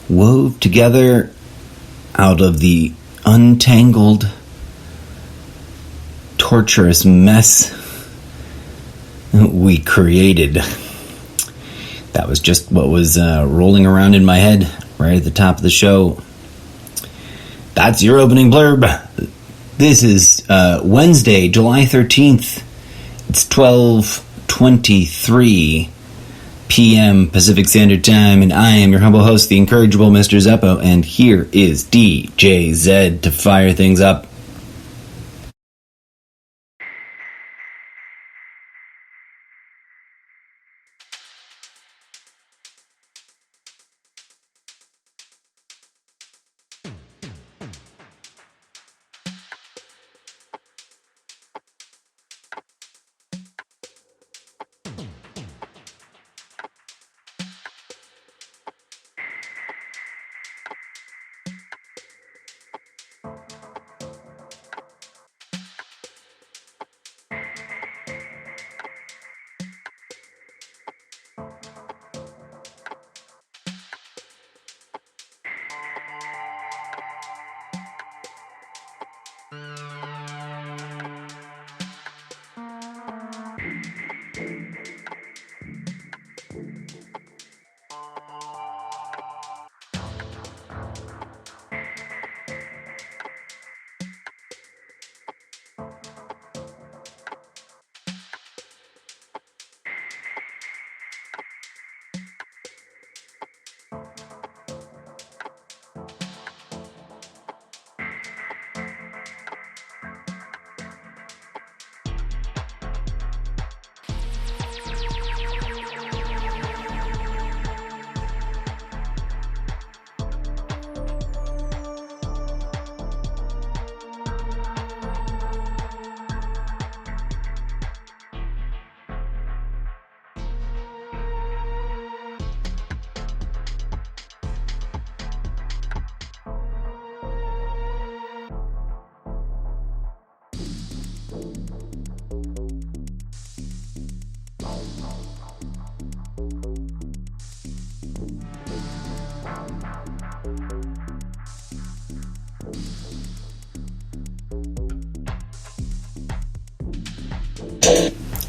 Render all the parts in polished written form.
wove together out of the untangled, torturous mess we created. That was just what was rolling around in my head right at the top of the show. That's your opening blurb. This is Wednesday, July 13th. It's 12:23 p.m. Pacific Standard Time, and I am your humble host, the incorrigible Mr. Zeppo, and here is DJ Z to fire things up.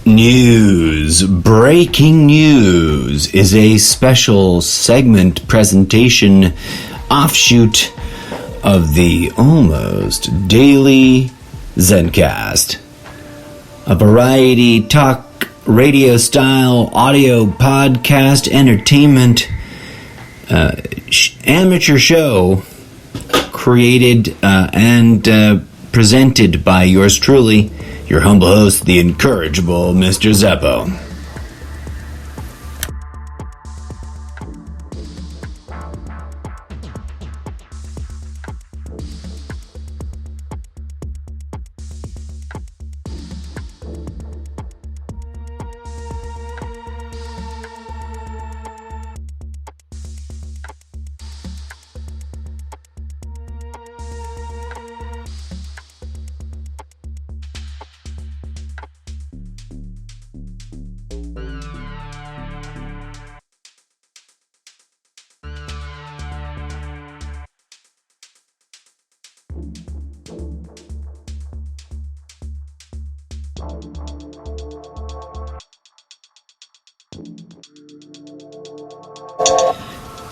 News. Breaking News is a special segment presentation offshoot of the almost daily ZenCast. A variety talk radio style audio podcast entertainment amateur show created and presented by yours truly, your humble host, the incorrigible Mr. Zeppo.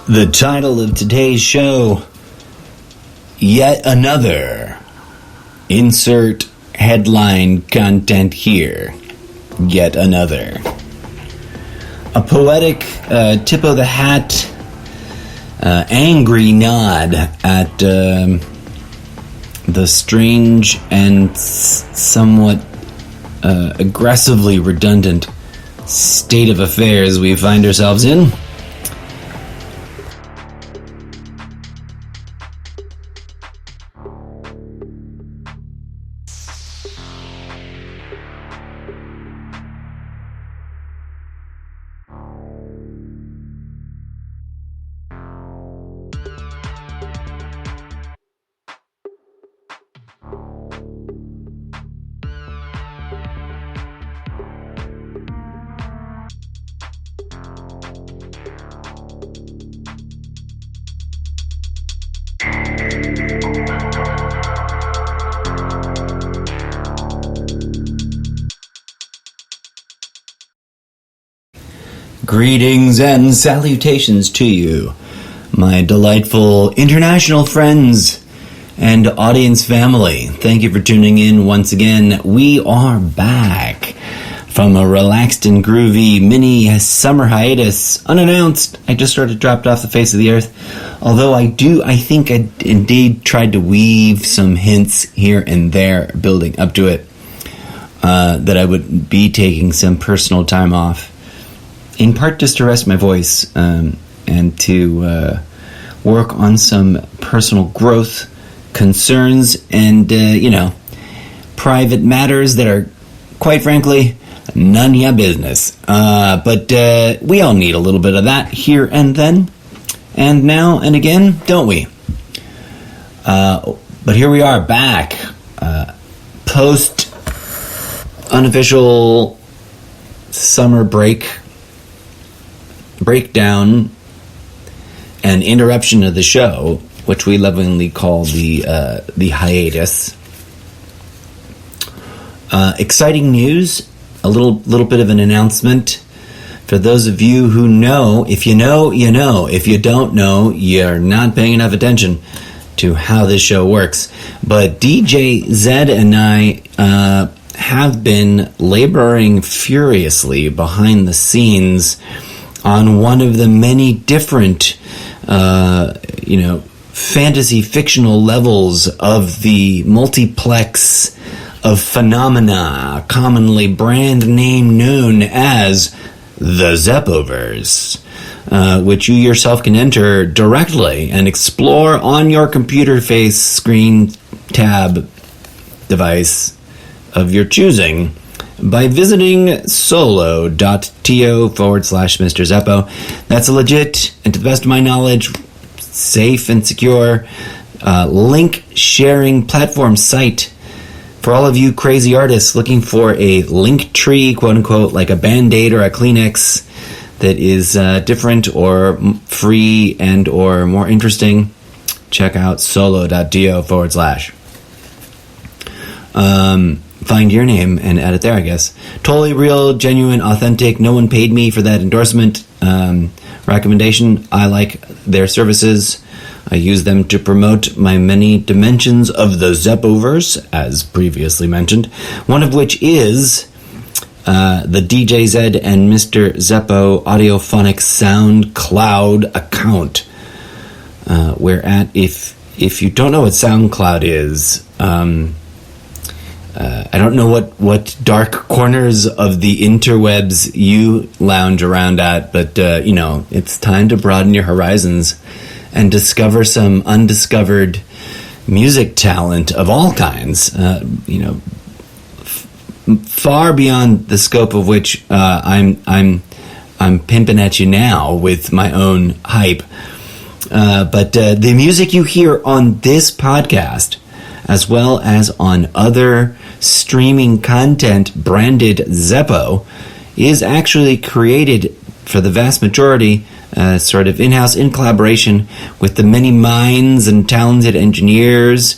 The title of today's show, Yet Another. Insert headline content here. Yet another. A poetic tip of the hat, angry nod at the strange and somewhat aggressively redundant state of affairs we find ourselves in. Greetings and salutations to you, my delightful international friends and audience family. Thank you for tuning in once again. We are back from a relaxed and groovy mini summer hiatus, unannounced. I just sort of dropped off the face of the earth. Although I think I indeed tried to weave some hints here and there, building up to it, that I would be taking some personal time off. In part just to rest my voice and to work on some personal growth concerns and, private matters that are, quite frankly, none of your business. But we all need a little bit of that here and then, and now and again, don't we? But here we are back, post unofficial summer breakdown and interruption of the show, which we lovingly call the hiatus. Exciting news, a little bit of an announcement for those of you who know. If you know, you know. If you don't know, you're not paying enough attention to how this show works. But DJ Zed and I have been laboring furiously behind the scenes on one of the many different, fantasy fictional levels of the multiplex of phenomena, commonly brand name known as the Zeppoverse, which you yourself can enter directly and explore on your computer face screen tab device of your choosing by visiting solo.to/Mr. Zeppo. That's a legit, and to the best of my knowledge, safe and secure link sharing platform site for all of you crazy artists looking for a link tree, quote unquote, like a Band-Aid or a Kleenex that is different or free and or more interesting. Check out solo.to/. Find your name and add it there, I guess. Totally real, genuine, authentic. No one paid me for that endorsement recommendation. I like their services. I use them to promote my many dimensions of the Zeppoverse, as previously mentioned, one of which is the DJ Zed and Mr. Zeppo Audiophonic SoundCloud account. Whereat, if you don't know what SoundCloud is, I don't know what dark corners of the interwebs you lounge around at, but, it's time to broaden your horizons and discover some undiscovered music talent of all kinds, far beyond the scope of which I'm pimping at you now with my own hype. But the music you hear on this podcast, as well as on other streaming content branded Zeppo, is actually created for the vast majority sort of in-house in collaboration with the many minds and talented engineers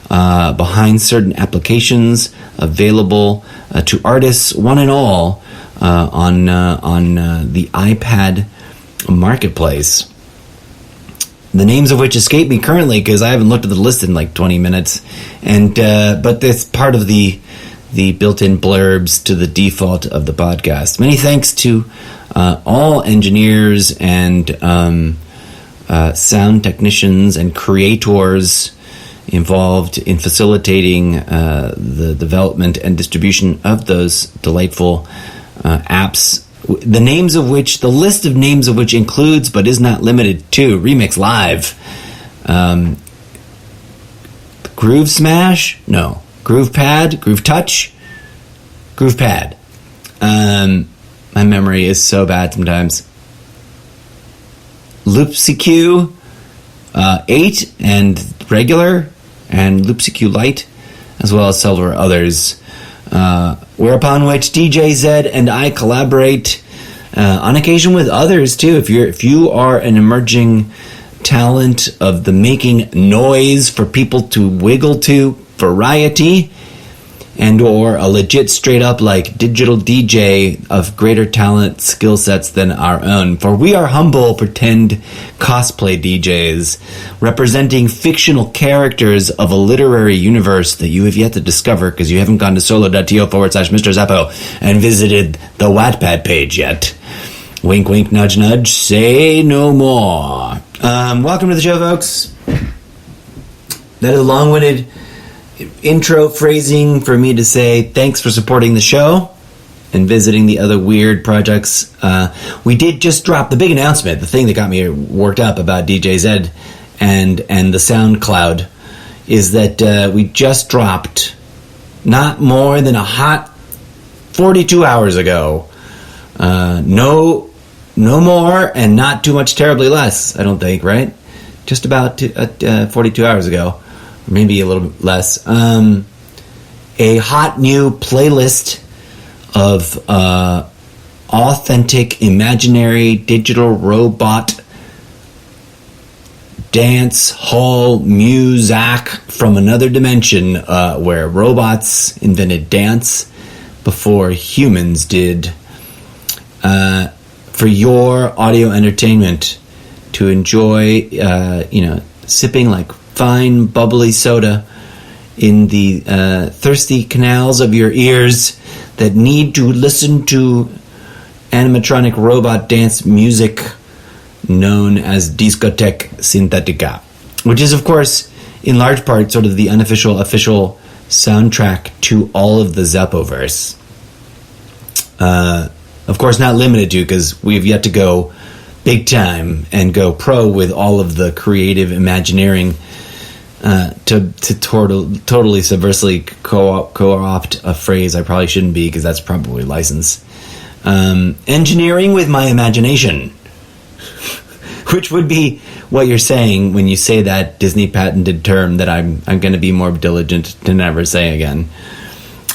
behind certain applications available to artists, one and all, on the iPad marketplace. The names of which escape me currently because I haven't looked at the list in like 20 minutes, and but that's part of the built-in blurbs to the default of the podcast. Many thanks to all engineers and sound technicians and creators involved in facilitating the development and distribution of those delightful apps. The list of names of which includes, but is not limited to, Remix Live, Groove Smash, no, Groove Pad, Groove Touch, Groove Pad. My memory is so bad sometimes. LoopCQ 8 and regular, and LoopCQ Lite, as well as several others. Whereupon which DJ Zed and I collaborate on occasion with others too. If you are an emerging talent of the making noise for people to wiggle to variety, and or a legit straight up like digital DJ of greater talent skill sets than our own. For we are humble pretend cosplay DJs representing fictional characters of a literary universe that you have yet to discover because you haven't gone to solo.to/Mr. Zappo and visited the Wattpad page yet. Wink, wink, nudge, nudge, say no more. Welcome to the show, folks. That is a long-winded intro phrasing for me to say thanks for supporting the show and visiting the other weird projects. We did just drop the big announcement, the thing that got me worked up about DJ Zed and the SoundCloud, is that we just dropped not more than a hot 42 hours ago. No more and not too much terribly less, I don't think, right? Just about 42 hours ago. Maybe a little bit less. A hot new playlist of authentic, imaginary, digital robot dance hall music from another dimension, where robots invented dance before humans did, for your audio entertainment to enjoy, sipping like fine, bubbly soda in the thirsty canals of your ears that need to listen to animatronic robot dance music known as Discotheque Sintetica, which is, of course, in large part, sort of the unofficial, official soundtrack to all of the Zappoverse. Of course, not limited to, because we've yet to go big time and go pro with all of the creative imagineering to totally subversively co-opt a phrase I probably shouldn't be, because that's probably licensed. Engineering with my imagination, which would be what you're saying when you say that Disney patented term that I'm going to be more diligent to never say again.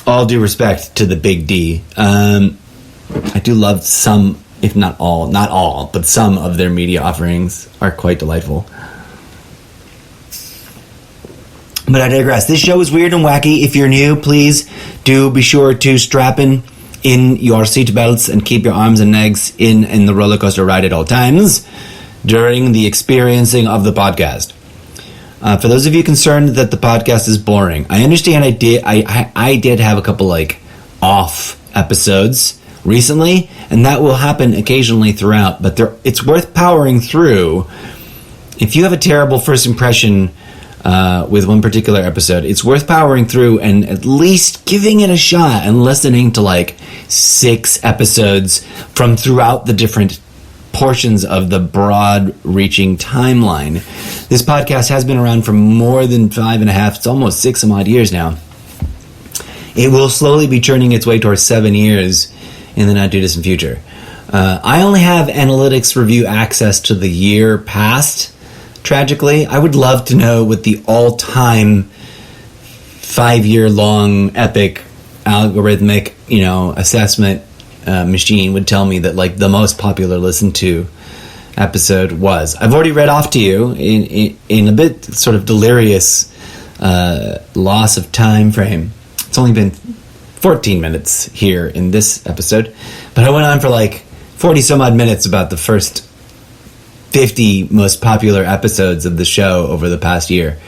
All due respect to the big D. I do love some, if not all, but some of their media offerings are quite delightful. But I digress. This show is weird and wacky. If you're new, please do be sure to strap in your seatbelts and keep your arms and legs in the roller coaster ride at all times during the experiencing of the podcast. For those of you concerned that the podcast is boring, I understand I did have a couple like off episodes recently, and that will happen occasionally throughout, but it's worth powering through. If you have a terrible first impression with one particular episode, it's worth powering through and at least giving it a shot and listening to like 6 episodes from throughout the different portions of the broad-reaching timeline. This podcast has been around for more than 5.5, it's almost 6 some odd years now. It will slowly be turning its way towards 7 years in the not-too-distant future. I only have analytics review access to the year past. Tragically, I would love to know what the all-time 5-year-long epic algorithmic, assessment machine would tell me that like the most popular listened to episode was. I've already read off to you in a bit sort of delirious loss of time frame. It's only been 14 minutes here in this episode, but I went on for like 40 some odd minutes about the first 50 most popular episodes of the show over the past year.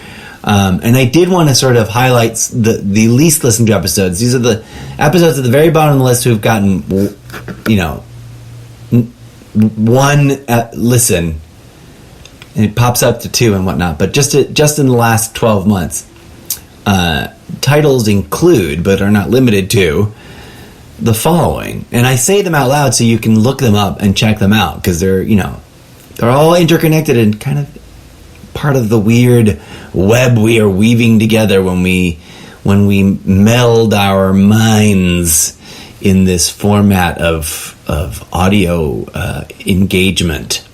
And I did want to sort of highlight the least listened to episodes. These are the episodes at the very bottom of the list who've gotten, one listen. And it pops up to 2 and whatnot. But just in the last 12 months, titles include, but are not limited to, the following. And I say them out loud so you can look them up and check them out, because they're all interconnected and kind of part of the weird web we are weaving together when we meld our minds in this format of audio engagement.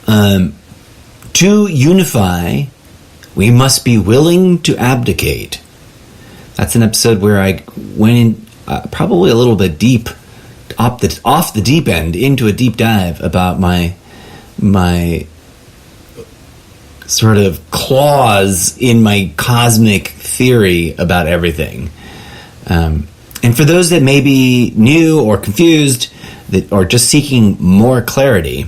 To unify, we must be willing to abdicate. That's an episode where I went in probably a little bit deep, off the deep end, into a deep dive about my sort of clause in my cosmic theory about everything. And for those that may be new or confused, or just seeking more clarity,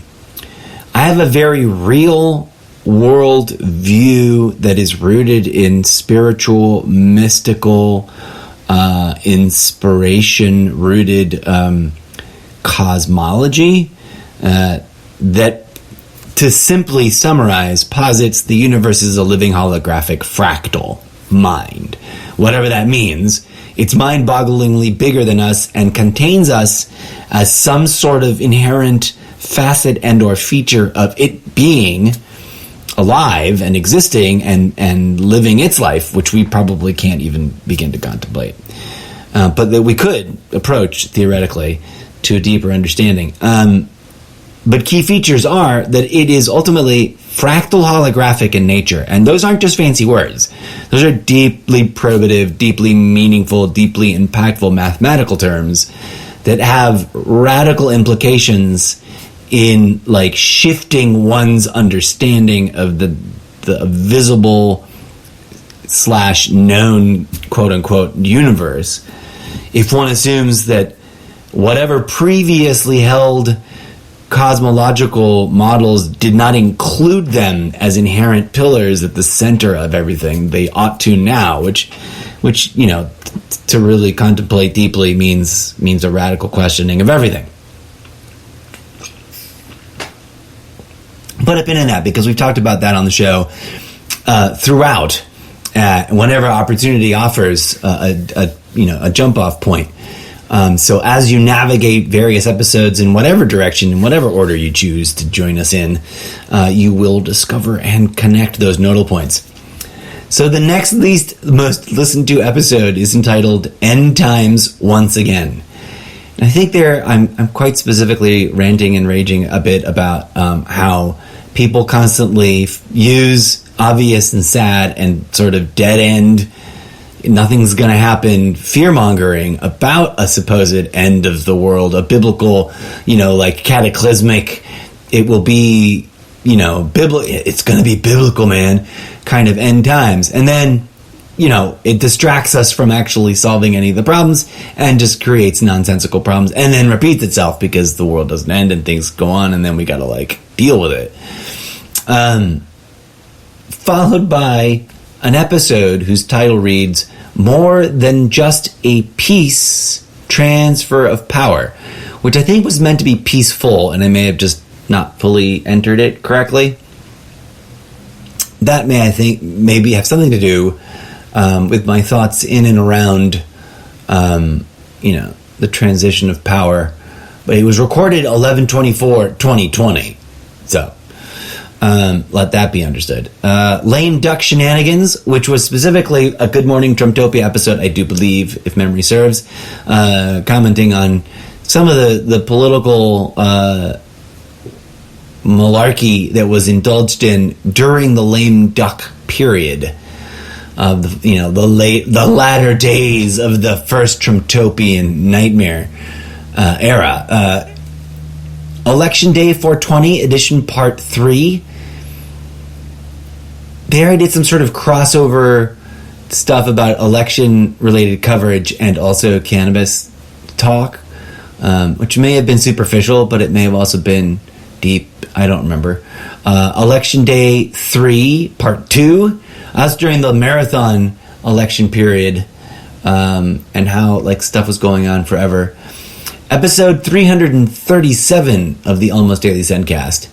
I have a very real world view that is rooted in spiritual, mystical, inspiration-rooted cosmology that, to simply summarize, posits the universe is a living holographic fractal mind. Whatever that means, it's mind-bogglingly bigger than us and contains us as some sort of inherent facet and or feature of it being alive and existing and living its life, which we probably can't even begin to contemplate. But that we could approach, theoretically, to a deeper understanding. But key features are that it is ultimately fractal holographic in nature. And those aren't just fancy words. Those are deeply probative, deeply meaningful, deeply impactful mathematical terms that have radical implications in like shifting one's understanding of the visible / known quote unquote universe. If one assumes that whatever previously held cosmological models did not include them as inherent pillars at the center of everything, they ought to now, which you know, to really contemplate deeply means a radical questioning of everything. Put a pin in that, because we've talked about that on the show throughout. Whenever opportunity offers a jump off point. So as you navigate various episodes in whatever direction, in whatever order you choose to join us in, you will discover and connect those nodal points. So the next most listened to episode is entitled End Times Once Again. And I think I'm quite specifically ranting and raging a bit about how people constantly use obvious and sad and sort of dead end, nothing's going to happen, fear-mongering about a supposed end of the world, a biblical, like cataclysmic, it will be, it's going to be biblical, man, kind of end times. And then, it distracts us from actually solving any of the problems and just creates nonsensical problems and then repeats itself because the world doesn't end and things go on and then we got to, deal with it. Followed by an episode whose title reads, More Than Just a Peace Transfer of Power, which I think was meant to be peaceful, and I may have just not fully entered it correctly. That may, I think, maybe have something to do with my thoughts in and around, the transition of power. But it was recorded 11/24/2020, so let that be understood. Lame Duck Shenanigans, which was specifically a Good Morning Trumptopia episode, I do believe, if memory serves, commenting on some of the political malarkey that was indulged in during the lame duck period of the latter days of the first Trumptopian nightmare era. Election Day 420 edition part 3. There I did some sort of crossover stuff about election-related coverage and also cannabis talk, which may have been superficial, but it may have also been deep. I don't remember. Election Day 3, Part 2. That's during the marathon election period, and how stuff was going on forever. Episode 337 of the Almost Daily ZenCast.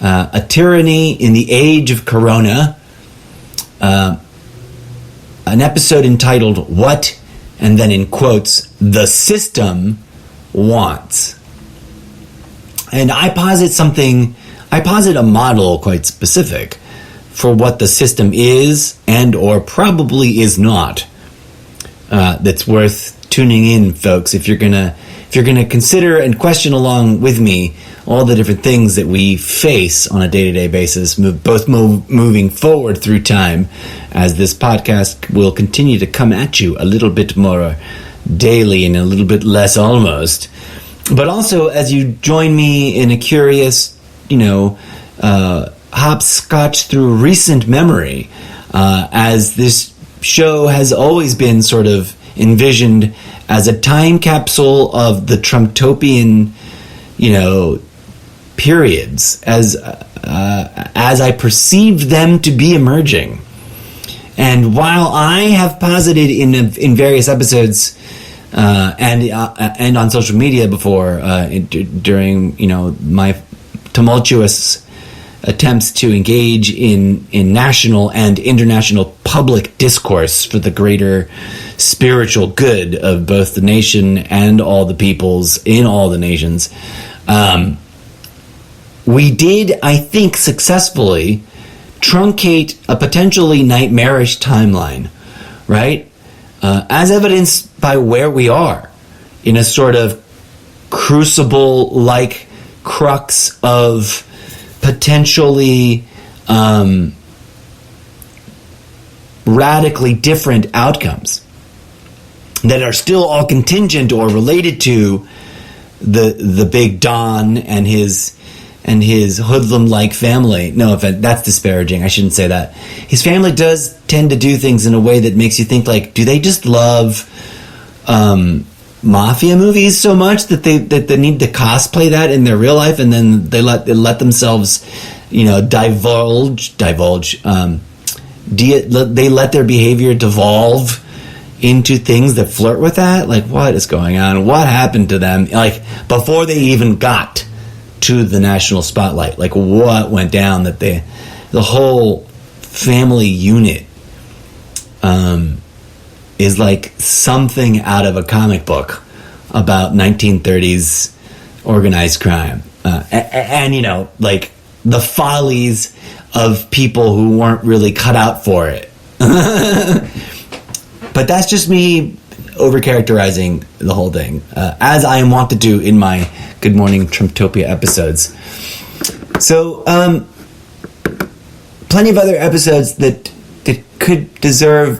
A Tyranny in the Age of Corona. An episode entitled What, and then in quotes, the system wants. And I posit a model quite specific for what the system is and or probably is not. That's worth tuning in, folks, if you're gonna consider and question along with me all the different things that we face on a day-to-day basis, moving forward through time, as this podcast will continue to come at you a little bit more daily and a little bit less almost. But also as you join me in a curious, hopscotch through recent memory, as this show has always been sort of envisioned as a time capsule of the Trumptopian, periods as I perceived them to be emerging. And while I have posited in various episodes and on social media before during my tumultuous attempts to engage in national and international public discourse for the greater spiritual good of both the nation and all the peoples in all the nations, we did, I think, successfully truncate a potentially nightmarish timeline, right? As evidenced by where we are in a sort of crucible-like crux of potentially radically different outcomes that are still all contingent or related to the Big Don and his hoodlum-like family. No offense, that's disparaging. I shouldn't say that. His family does tend to do things in a way that makes you think, like, do they just love mafia movies so much that they need to cosplay that in their real life, and then they let themselves, divulge. They let their behavior devolve into things that flirt with that. Like, what is going on? What happened to them? Like, before they even got to the national spotlight, like, what went down that the whole family unit is like something out of a comic book about 1930s organized crime, and like the follies of people who weren't really cut out for it. But that's just me overcharacterizing the whole thing, as I am wont to do in my Good Morning Trumptopia episodes. So, plenty of other episodes that could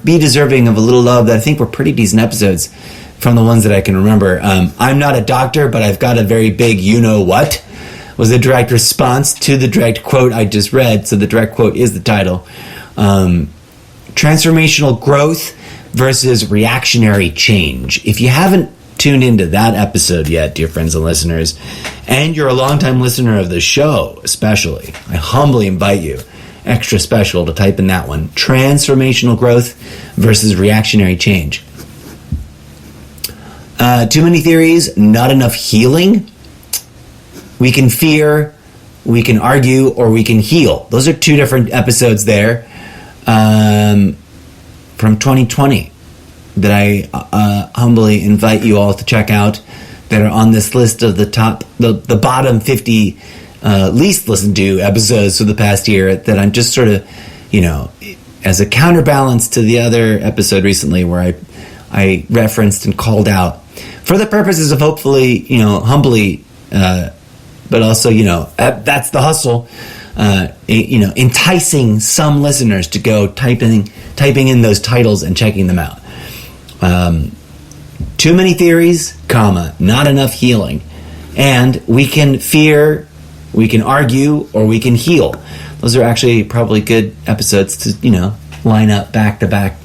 be deserving of a little love that I think were pretty decent episodes from the ones that I can remember. I'm not a doctor, but I've got a very big you-know-what was a direct response to the direct quote I just read. So the direct quote is the title. Transformational growth versus reactionary change. If you haven't tuned into that episode yet, dear friends and listeners, and you're a longtime listener of the show especially, I humbly invite you, extra special, to type in that one. Transformational growth versus reactionary change. Too many theories, not enough healing. We can fear, we can argue, or we can heal. Those are two different episodes there from 2020 that I humbly invite you all to check out, that are on this list of the bottom 50 least listened to episodes for the past year, that I'm just sort of, as a counterbalance to the other episode recently where I referenced and called out for the purposes of hopefully, humbly, but also, that's the hustle, enticing some listeners to go typing in those titles and checking them out. Too many theories, not enough healing. And we can fear, we can argue, or we can heal. Those are actually probably good episodes to, line up back to back.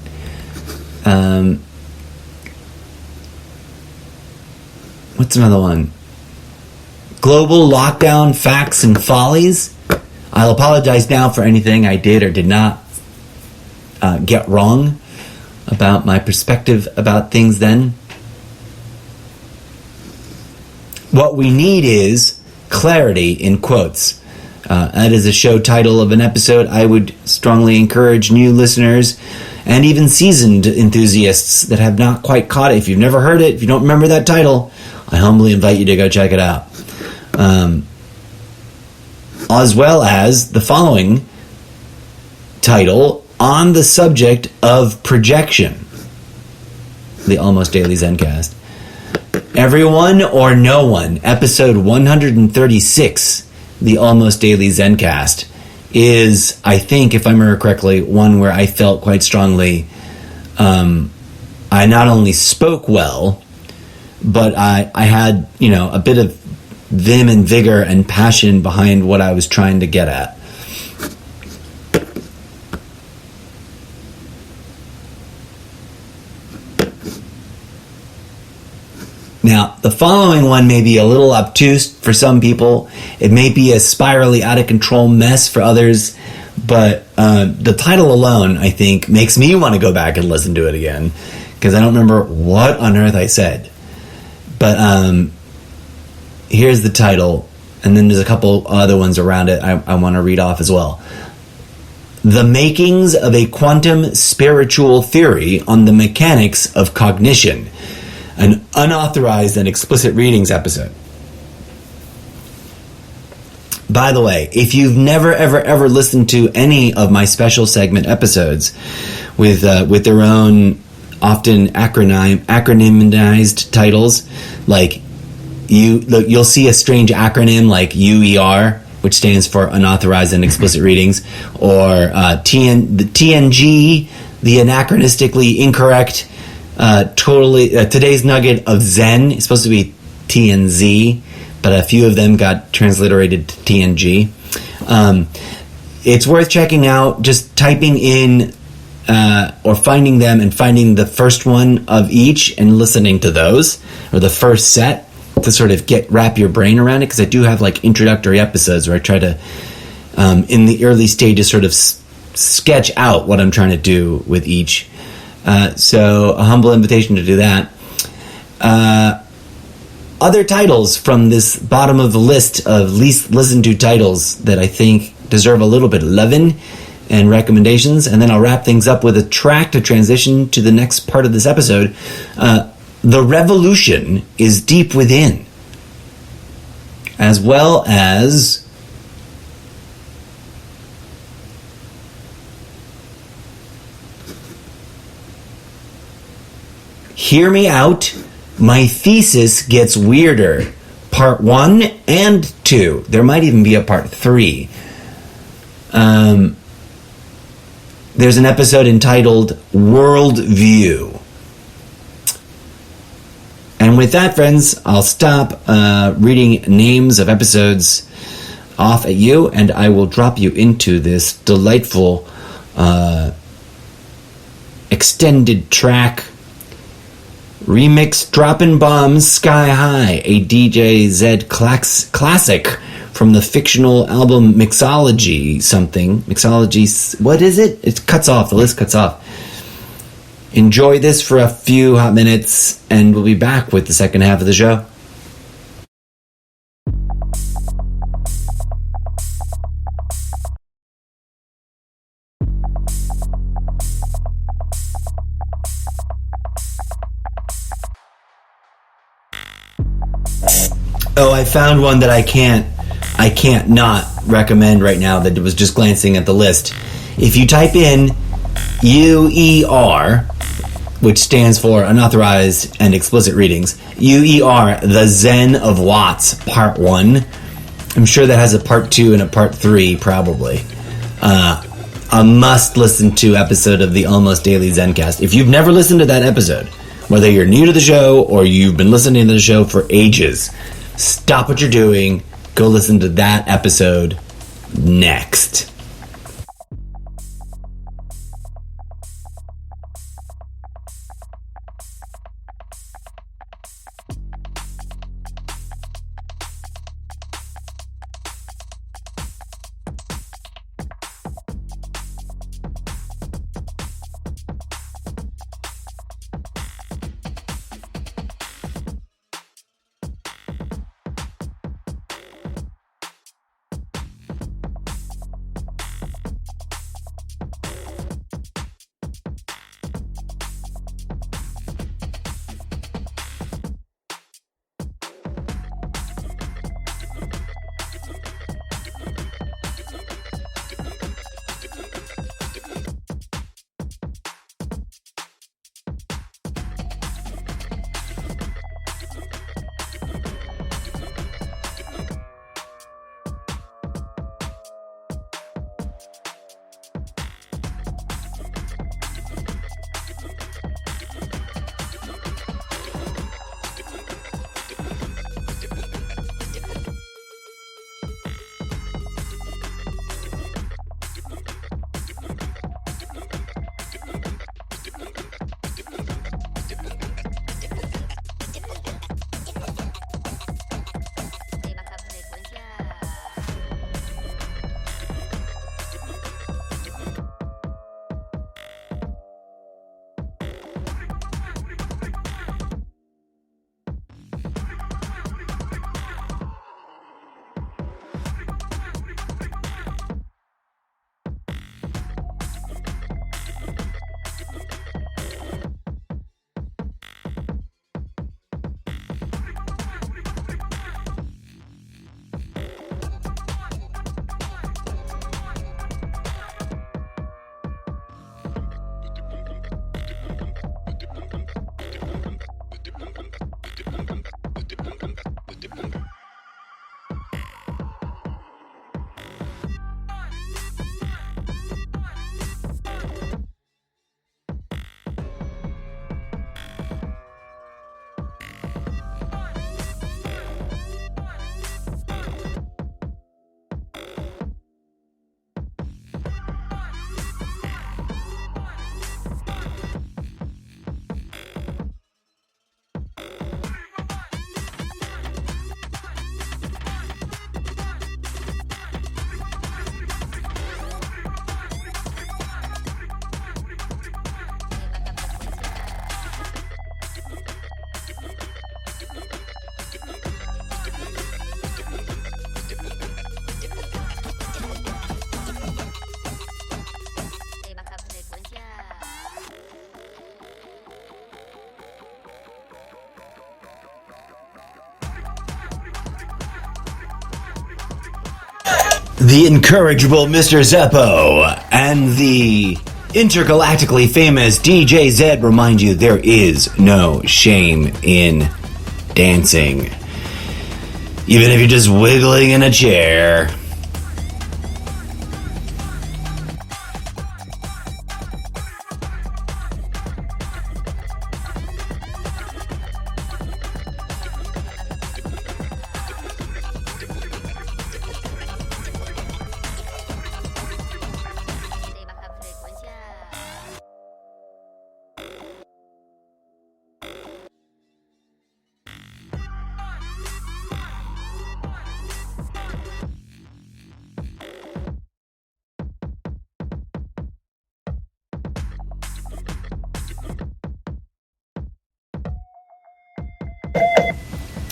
What's another one? Global lockdown facts and follies. I'll apologize now for anything I did or did not get wrong about my perspective about things then. What we need is clarity, in quotes. That is a show title of an episode I would strongly encourage new listeners and even seasoned enthusiasts that have not quite caught it. If you've never heard it, if you don't remember that title, I humbly invite you to go check it out. As well as the following title, on the subject of projection, the Almost Daily ZenCast. Everyone or No One, episode 136, the Almost Daily ZenCast, is, I think, if I remember correctly, one where I felt quite strongly I not only spoke well, but I had, a bit of vim and vigor and passion behind what I was trying to get at. Now, the following one may be a little obtuse for some people. It may be a spirally out of control mess for others. But the title alone, I think, makes me want to go back and listen to it again. Because I don't remember what on earth I said. But here's the title. And then there's a couple other ones around it I want to read off as well. The Makings of a Quantum Spiritual Theory on the Mechanics of Cognition. An unauthorized and explicit readings episode. By the way, if you've never, ever listened to any of my special segment episodes with their own often acronymized titles, like you'll see a strange acronym like UER, which stands for unauthorized and explicit readings, or the TNG, the anachronistically incorrect, today's nugget of Zen is supposed to be TNZ, but a few of them got transliterated to TNG. It's worth checking out, just typing in or finding them and finding the first one of each and listening to those, or the first set, to sort of wrap your brain around it, because I do have like introductory episodes where I try to, in the early stages, sort of sketch out what I'm trying to do with each. So a humble invitation to do that. Other titles from this bottom of the list of least listened to titles that I think deserve a little bit of loving and recommendations, and then I'll wrap things up with a track to transition to the next part of this episode. The Revolution is Deep Within, as well as Hear Me Out, My Thesis Gets Weirder, Part 1 and 2. There might even be a Part 3. There's an episode entitled World View. And with that, friends, I'll stop reading names of episodes off at you, and I will drop you into this delightful extended track remix Droppin' Bombs Sky High, a DJ Z classic from the fictional album Mixology something. Mixology, what is it? It cuts off, the list cuts off. Enjoy this for a few hot minutes, and we'll be back with the second half of the show. Oh, I found one that I can't not recommend right now that was just glancing at the list. If you type in UER, which stands for unauthorized and explicit readings, UER, the Zen of Watts, Part 1. I'm sure that has a Part 2 and a Part 3, probably. A must-listen-to episode of the Almost Daily ZenCast. If you've never listened to that episode, whether you're new to the show or you've been listening to the show for ages, stop what you're doing, go listen to that episode next. The incorrigible Mr. Zeppo and the intergalactically famous DJ Zed remind you there is no shame in dancing. Even if you're just wiggling in a chair.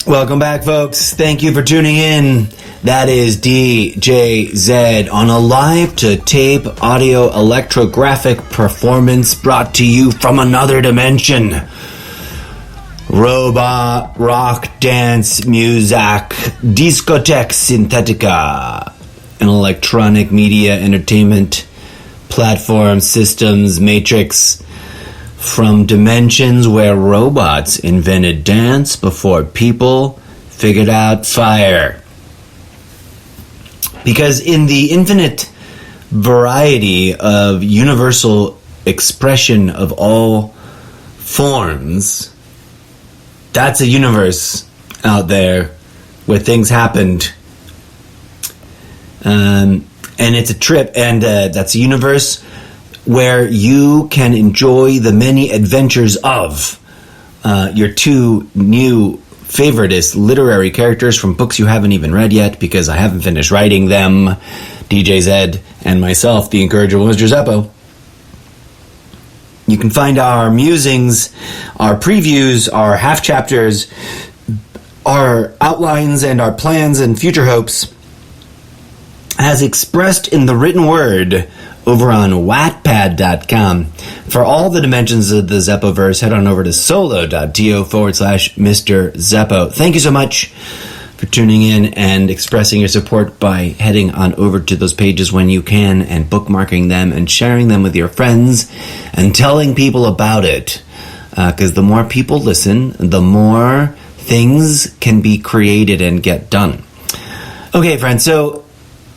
Welcome back, folks. Thank you for tuning in. That is DJ Zed on a live-to-tape audio electrographic performance brought to you from another dimension. Robot, rock, dance, music, discotheque synthetica, an electronic media entertainment platform systems matrix from dimensions where robots invented dance before people figured out fire. Because in the infinite variety of universal expression of all forms, that's a universe out there where things happened. And it's a trip, and that's a universe where you can enjoy the many adventures of your two new favoritist literary characters from books you haven't even read yet, because I haven't finished writing them, DJ Zed and myself, the incorrigible Mr. Zeppo. You can find our musings, our previews, our half chapters, our outlines, and our plans and future hopes as expressed in the written word over on Wattpad.com. For all the dimensions of the Zeppoverse, head on over to solo.to/Mr. Zeppo. Thank you so much for tuning in and expressing your support by heading on over to those pages when you can and bookmarking them and sharing them with your friends and telling people about it. Because the more people listen, the more things can be created and get done. Okay, friends, so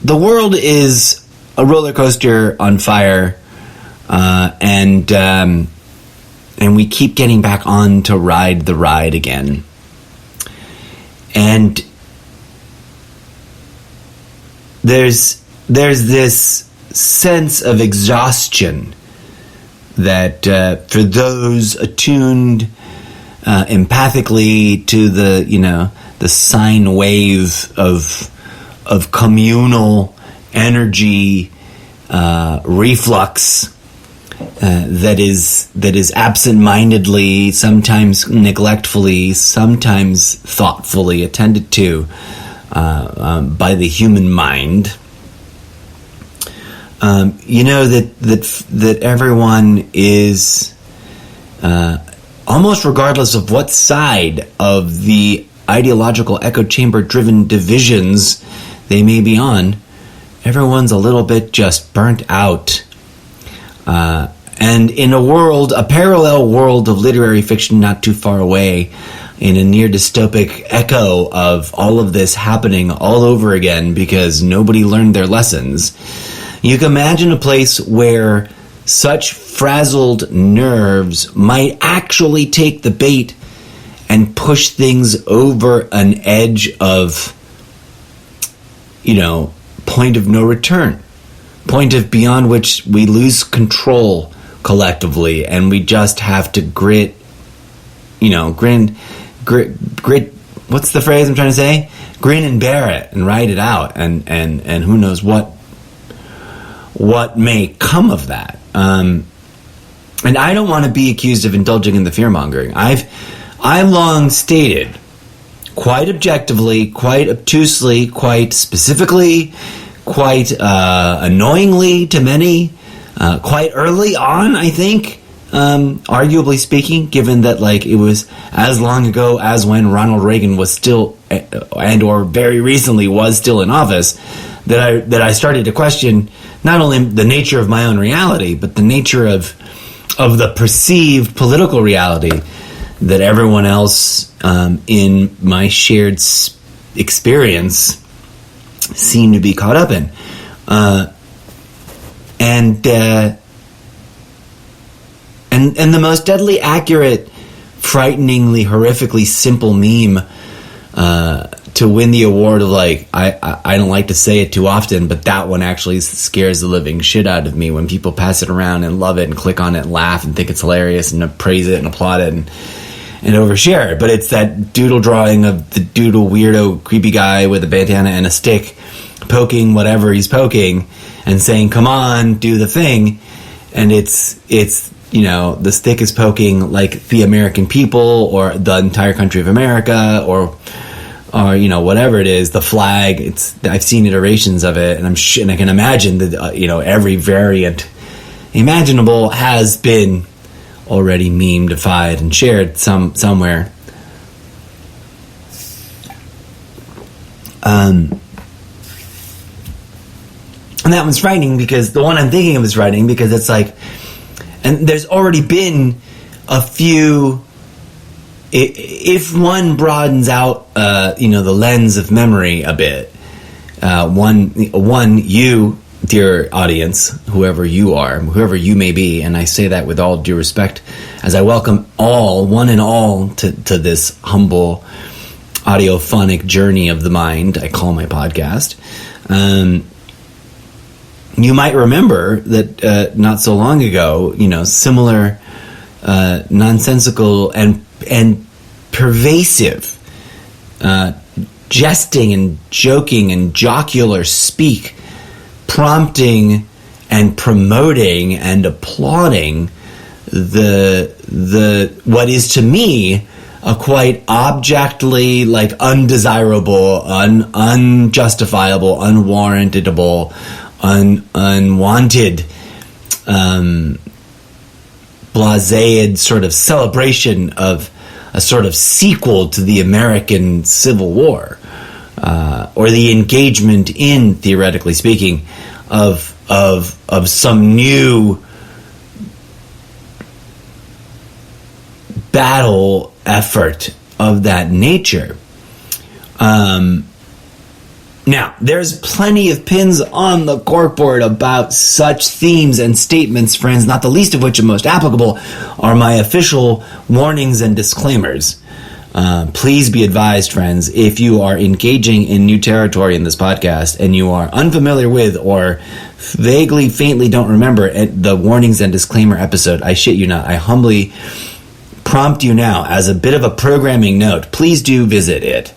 the world is a roller coaster on fire, and we keep getting back on to ride the ride again. And there's this sense of exhaustion that for those attuned empathically to the sine wave of communal energy reflux that is absent-mindedly, sometimes neglectfully, sometimes thoughtfully attended to by the human mind. That everyone is almost regardless of what side of the ideological echo chamber driven divisions they may be on, everyone's a little bit just burnt out. And in a parallel world of literary fiction not too far away, in a near dystopic echo of all of this happening all over again because nobody learned their lessons, you can imagine a place where such frazzled nerves might actually take the bait and push things over an edge of, point of no return, point of beyond which we lose control collectively, and we just have to grit. What's the phrase I'm trying to say? Grin and bear it and ride it out, and who knows what may come of that. And I don't want to be accused of indulging in the fear mongering. I long stated, quite objectively, quite obtusely, quite specifically, quite annoyingly to many, quite early on, I think, arguably speaking, given that it was as long ago as when Ronald Reagan was still, and or very recently was still in office, that I started to question not only the nature of my own reality, but the nature of the perceived political reality that everyone else in my shared experience seemed to be caught up in. And the most deadly accurate, frighteningly, horrifically simple meme to win the award of, like, I don't like to say it too often, but that one actually scares the living shit out of me when people pass it around and love it and click on it and laugh and think it's hilarious and praise it and applaud it and overshare it. But it's that doodle drawing of the doodle weirdo creepy guy with a bandana and a stick poking whatever he's poking and saying, come on, do the thing. And it's the stick is poking like the American people or the entire country of America or whatever it is, the flag. I've seen iterations of it, and and I can imagine that every variant imaginable has been already memedified and shared somewhere. And that one's frightening because the one I'm thinking of is frightening because it's like, and there's already been a few. If one broadens out, the lens of memory a bit, you, dear audience, whoever you are, whoever you may be, and I say that with all due respect, as I welcome one and all to this humble audiophonic journey of the mind I call my podcast. You might remember that not so long ago, similar nonsensical and pervasive jesting and joking and jocular speak, prompting and promoting and applauding the what is to me a quite objectively like undesirable, unjustifiable, unwarrantable, unwanted, blasé sort of celebration of a sort of sequel to the American Civil War, or the engagement in, theoretically speaking, of some new battle effort of that nature. Now, there's plenty of pins on the corkboard about such themes and statements, friends, not the least of which are most applicable are my official warnings and disclaimers. Please be advised, friends, if you are engaging in new territory in this podcast and you are unfamiliar with or vaguely, faintly don't remember the warnings and disclaimer episode, I shit you not, I humbly prompt you now as a bit of a programming note, please do visit it.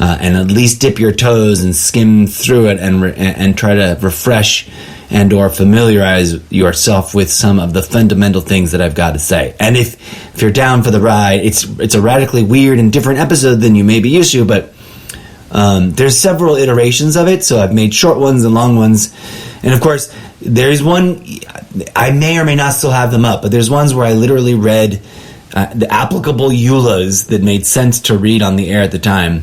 And at least dip your toes and skim through it and try to refresh and or familiarize yourself with some of the fundamental things that I've got to say. And if you're down for the ride, it's a radically weird and different episode than you may be used to, but there's several iterations of it, so I've made short ones and long ones. And of course, there's one, I may or may not still have them up, but there's ones where I literally read the applicable EULAs that made sense to read on the air at the time.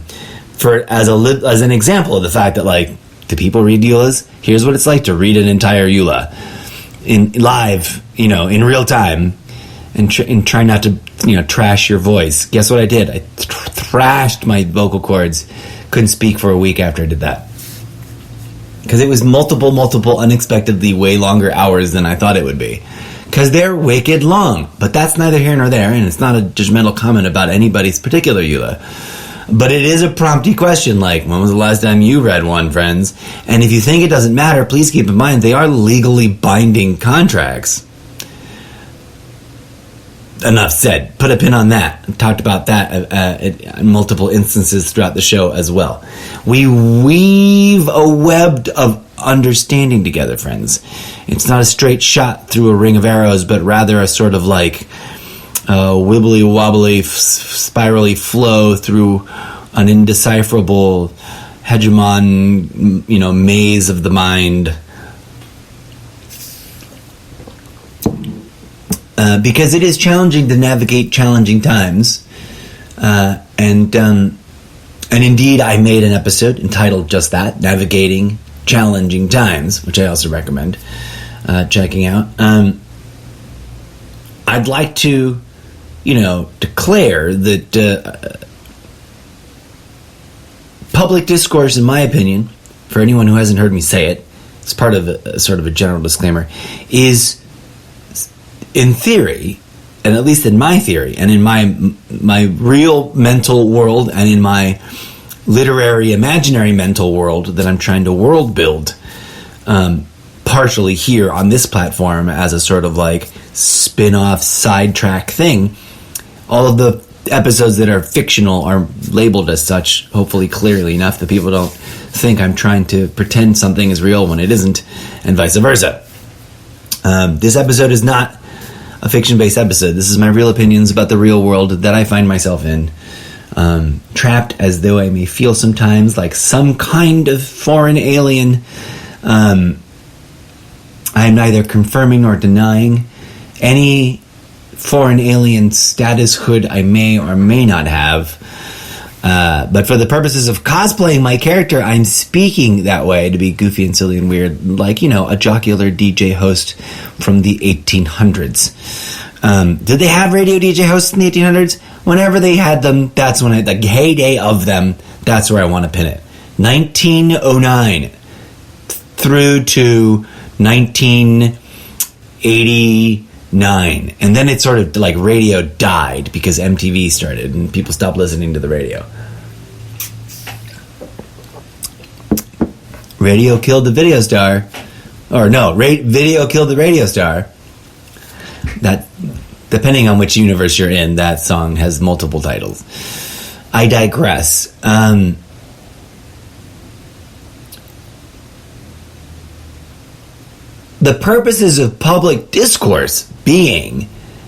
As an example of the fact that, like, do people read EULAs? Here's what it's like to read an entire EULA in live, in real time, and try not to, trash your voice. Guess what I did? I thrashed my vocal cords. Couldn't speak for a week after I did that because it was multiple, unexpectedly way longer hours than I thought it would be. Because they're wicked long, but that's neither here nor there, and it's not a judgmental comment about anybody's particular EULA. But it is a prompty question, like, when was the last time you read one, friends? And if you think it doesn't matter, please keep in mind they are legally binding contracts. Enough said. Put a pin on that. I've talked about that in multiple instances throughout the show as well. We weave a web of understanding together, friends. It's not a straight shot through a ring of arrows, but rather a sort of like wibbly wobbly spirally flow through an indecipherable hegemon maze of the mind, because it is challenging to navigate challenging times, and indeed I made an episode entitled just that, Navigating challenging times, which I also recommend checking out. I'd like to, declare that public discourse, in my opinion, for anyone who hasn't heard me say it, it's part of sort of a general disclaimer, is, in theory, and at least in my theory, and in my real mental world, and in my literary imaginary mental world that I'm trying to world build, partially here on this platform as a sort of like spin-off sidetrack thing. All of the episodes that are fictional are labeled as such, hopefully clearly enough that people don't think I'm trying to pretend something is real when it isn't, and vice versa. This episode is not a fiction-based episode. This is my real opinions about the real world that I find myself in. Trapped as though I may feel sometimes like some kind of foreign alien. I am neither confirming nor denying any foreign alien statushood I may or may not have. But for the purposes of cosplaying my character, I'm speaking that way to be goofy and silly and weird, like, a jocular DJ host from the 1800s. Did they have radio DJ hosts in the 1800s? Whenever they had them, that's when the heyday of them, that's where I want to pin it. 1909 through to 1989. And then it sort of like radio died because MTV started and people stopped listening to the radio. Radio killed the video star. Or no, video killed the radio star. That, depending on which universe you're in, that song has multiple titles. I digress. The purposes of public discourse being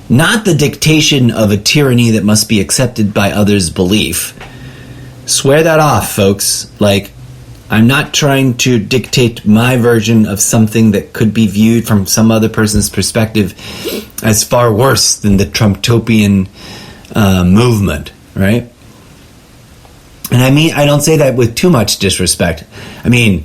not the dictation of a tyranny that must be accepted by others' belief. Swear that off, folks. Like, I'm not trying to dictate my version of something that could be viewed from some other person's perspective as far worse than the Trumptopian movement, right? And I don't say that with too much disrespect. I mean,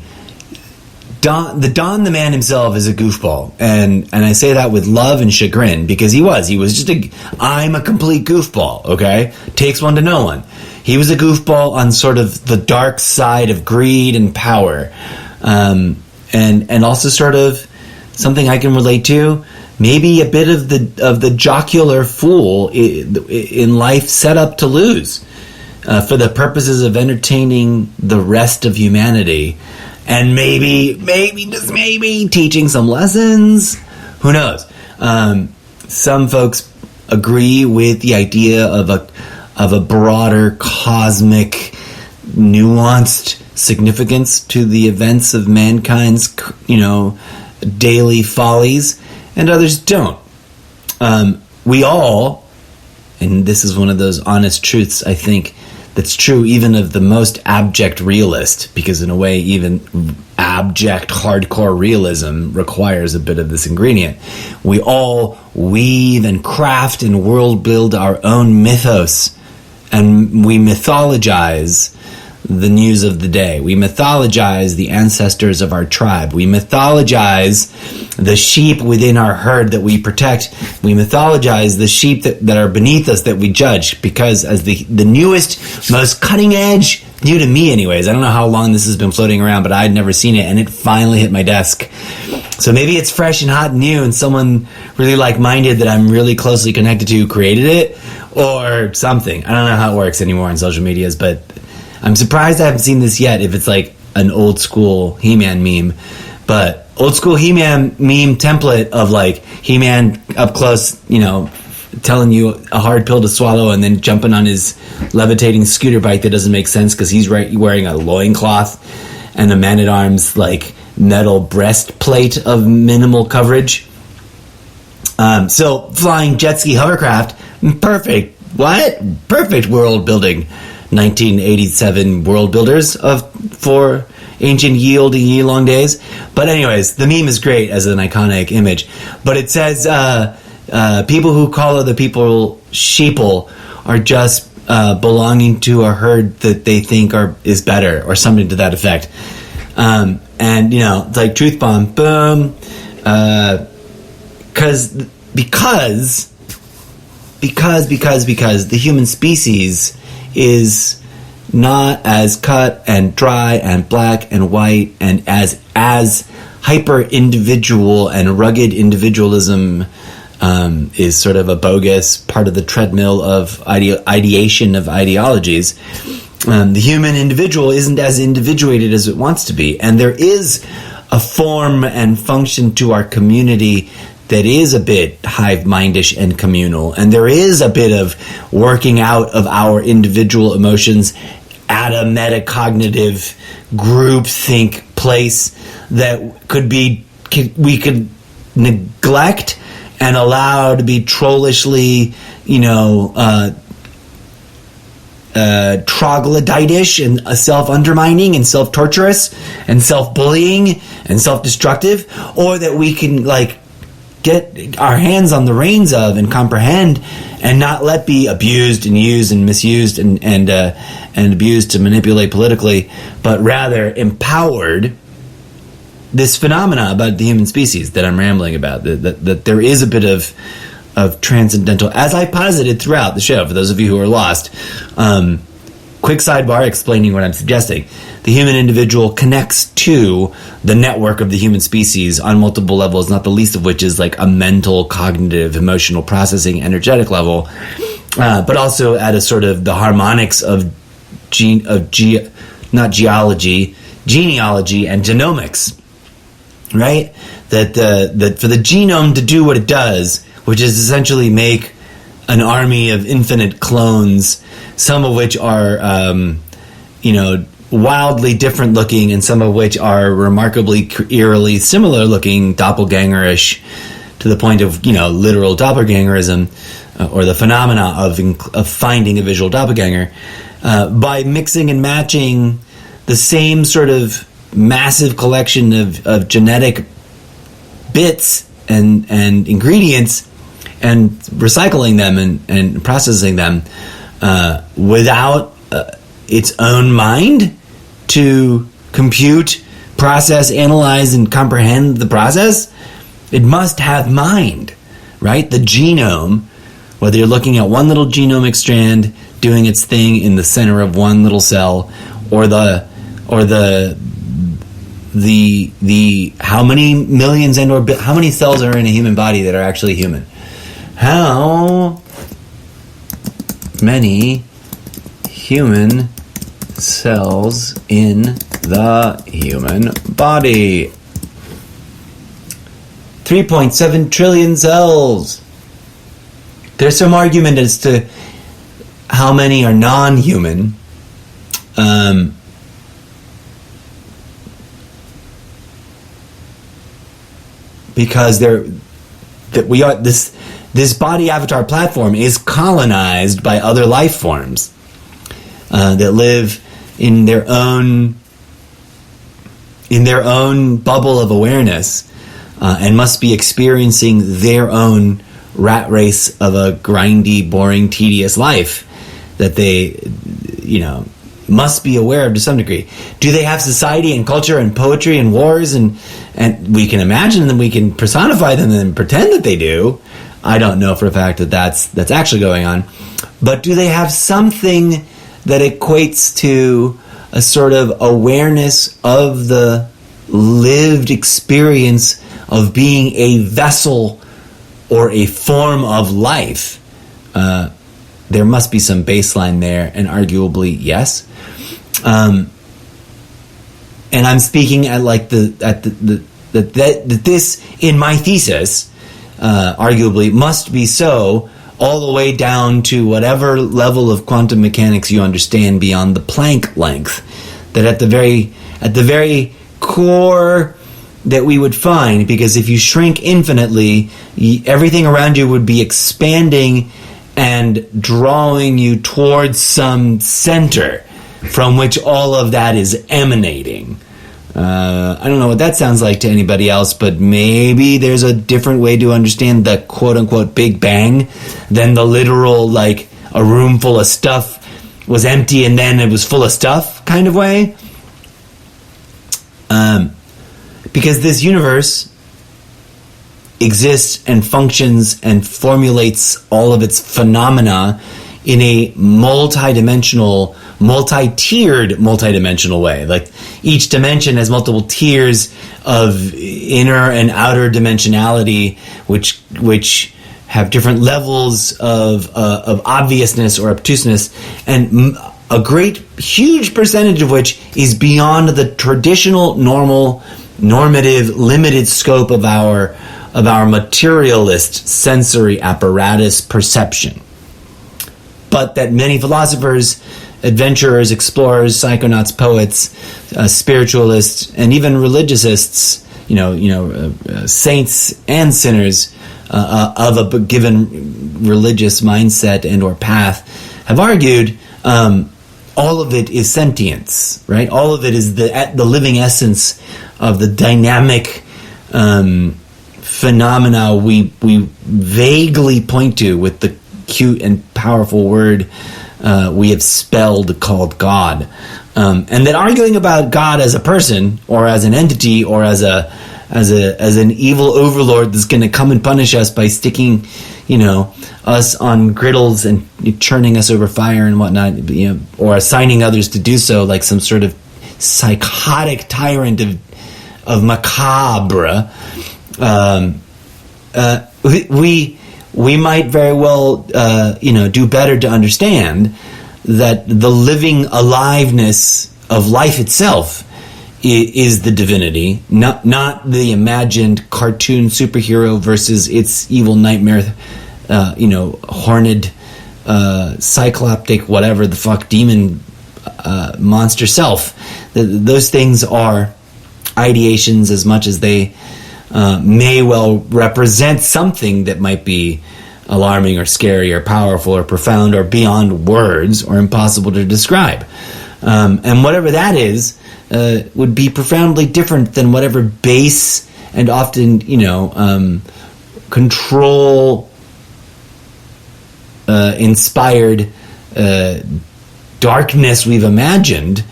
Don the man himself is a goofball, and I say that with love and chagrin, because he was just I'm a complete goofball, okay? Takes one to know one. He was a goofball on sort of the dark side of greed and power, and also sort of something I can relate to. Maybe a bit of the jocular fool in life set up to lose for the purposes of entertaining the rest of humanity, and maybe just maybe teaching some lessons. Who knows? Some folks agree with the idea of a broader cosmic, nuanced significance to the events of mankind's, daily follies, and others don't. We all, and this is one of those honest truths, I think, that's true even of the most abject realist, because in a way even abject hardcore realism requires a bit of this ingredient. We all weave and craft and world build our own mythos, and we mythologize the news of the day. We mythologize the ancestors of our tribe. We mythologize the sheep within our herd that we protect. We mythologize the sheep that are beneath us that we judge, because as the newest, most cutting edge, new to me anyways, I don't know how long this has been floating around, but I'd never seen it, and it finally hit my desk. So maybe it's fresh and hot and new, and someone really like-minded that I'm really closely connected to created it, or something. I don't know how it works anymore on social medias, but I'm surprised I haven't seen this yet, if it's like an old school He-Man meme. But old school He-Man meme template of like He-Man up close, telling you a hard pill to swallow and then jumping on his levitating scooter bike that doesn't make sense because he's wearing a loincloth and a man-at-arms like metal breastplate of minimal coverage. So flying jet ski hovercraft, perfect. What? Perfect world building. 1987 world builders for ancient ye olde ye long days. But anyways, the meme is great as an iconic image. But it says people who call other people sheeple are just belonging to a herd that they think is better, or something to that effect. And And, it's like truth bomb, boom. Because the human species is not as cut and dry and black and white and as hyper individual, and rugged individualism is sort of a bogus part of the treadmill of ideation of ideologies. The human individual isn't as individuated as it wants to be, and there is a form and function to our community that is a bit hive-mindish and communal, and there is a bit of working out of our individual emotions at a metacognitive groupthink place that we could neglect and allow to be trollishly, troglodytish and self-undermining and self-torturous and self-bullying and self-destructive, or that we can get our hands on the reins of and comprehend and not let be abused and used and misused and abused to manipulate politically, but rather empowered. This phenomena about the human species that I'm rambling about, that there is a bit of transcendental, as I posited throughout the show, for those of you who are lost. Quick sidebar explaining what I'm suggesting. The human individual connects to the network of the human species on multiple levels, not the least of which is like a mental, cognitive, emotional processing, energetic level, but also at a sort of the harmonics of genealogy and genomics, right? That for the genome to do what it does, which is essentially make an army of infinite clones, some of which are, wildly different looking, and some of which are remarkably eerily similar looking, doppelgangerish, to the point of, literal doppelgangerism, or the phenomena of finding a visual doppelganger, by mixing and matching the same sort of massive collection of genetic bits and ingredients, and recycling them and processing them without its own mind to compute, process, analyze, and comprehend the process. It must have mind, right? The genome, whether you're looking at one little genomic strand doing its thing in the center of one little cell, or the how many millions and or how many cells are in a human body that are actually human? How many human cells in the human body? 3.7 trillion cells. There's some argument as to how many are non-human. Because this body avatar platform is colonized by other life forms that live in their own bubble of awareness, and must be experiencing their own rat race of a grindy, boring, tedious life that they, must be aware of to some degree. Do they have society and culture and poetry and wars and we can imagine them, we can personify them and pretend that they do. I don't know for a fact that that's actually going on. But do they have something that equates to a sort of awareness of the lived experience of being a vessel or a form of life? There must be some baseline there, and arguably yes. And I'm speaking at that this in my thesis arguably must be so all the way down to whatever level of quantum mechanics you understand beyond the Planck length. That at the very core that we would find, because if you shrink infinitely, everything around you would be expanding and drawing you towards some center from which all of that is emanating. I don't know what that sounds like to anybody else, but maybe there's a different way to understand the quote-unquote Big Bang than the literal, like, a room full of stuff was empty and then it was full of stuff kind of way. Because this universe exists and functions and formulates all of its phenomena in a multi-dimensional, multi-tiered, multi-dimensional way. Like each dimension has multiple tiers of inner and outer dimensionality, which have different levels of obviousness or obtuseness, and a great, huge percentage of which is beyond the traditional, normative, limited scope of our materialist sensory apparatus perception. But that many philosophers, adventurers, explorers, psychonauts, poets, spiritualists, and even religiousists, saints and sinners of a given religious mindset and or path, have argued all of it is sentience, right? All of it is the living essence of the dynamic phenomena we vaguely point to with the cute and powerful word we have spelled called God, and that arguing about God as a person or as an entity or as an evil overlord that's going to come and punish us by sticking, us on griddles and churning us over fire and whatnot, or assigning others to do so, like some sort of psychotic tyrant of macabre. We might very well, do better to understand that the living aliveness of life itself is the divinity, not the imagined cartoon superhero versus its evil nightmare, horned, cycloptic, whatever the fuck, demon, monster self. Those things are ideations as much as they may well represent something that might be alarming or scary or powerful or profound or beyond words or impossible to describe. And whatever that is would be profoundly different than whatever base and often, control inspired darkness we've imagined,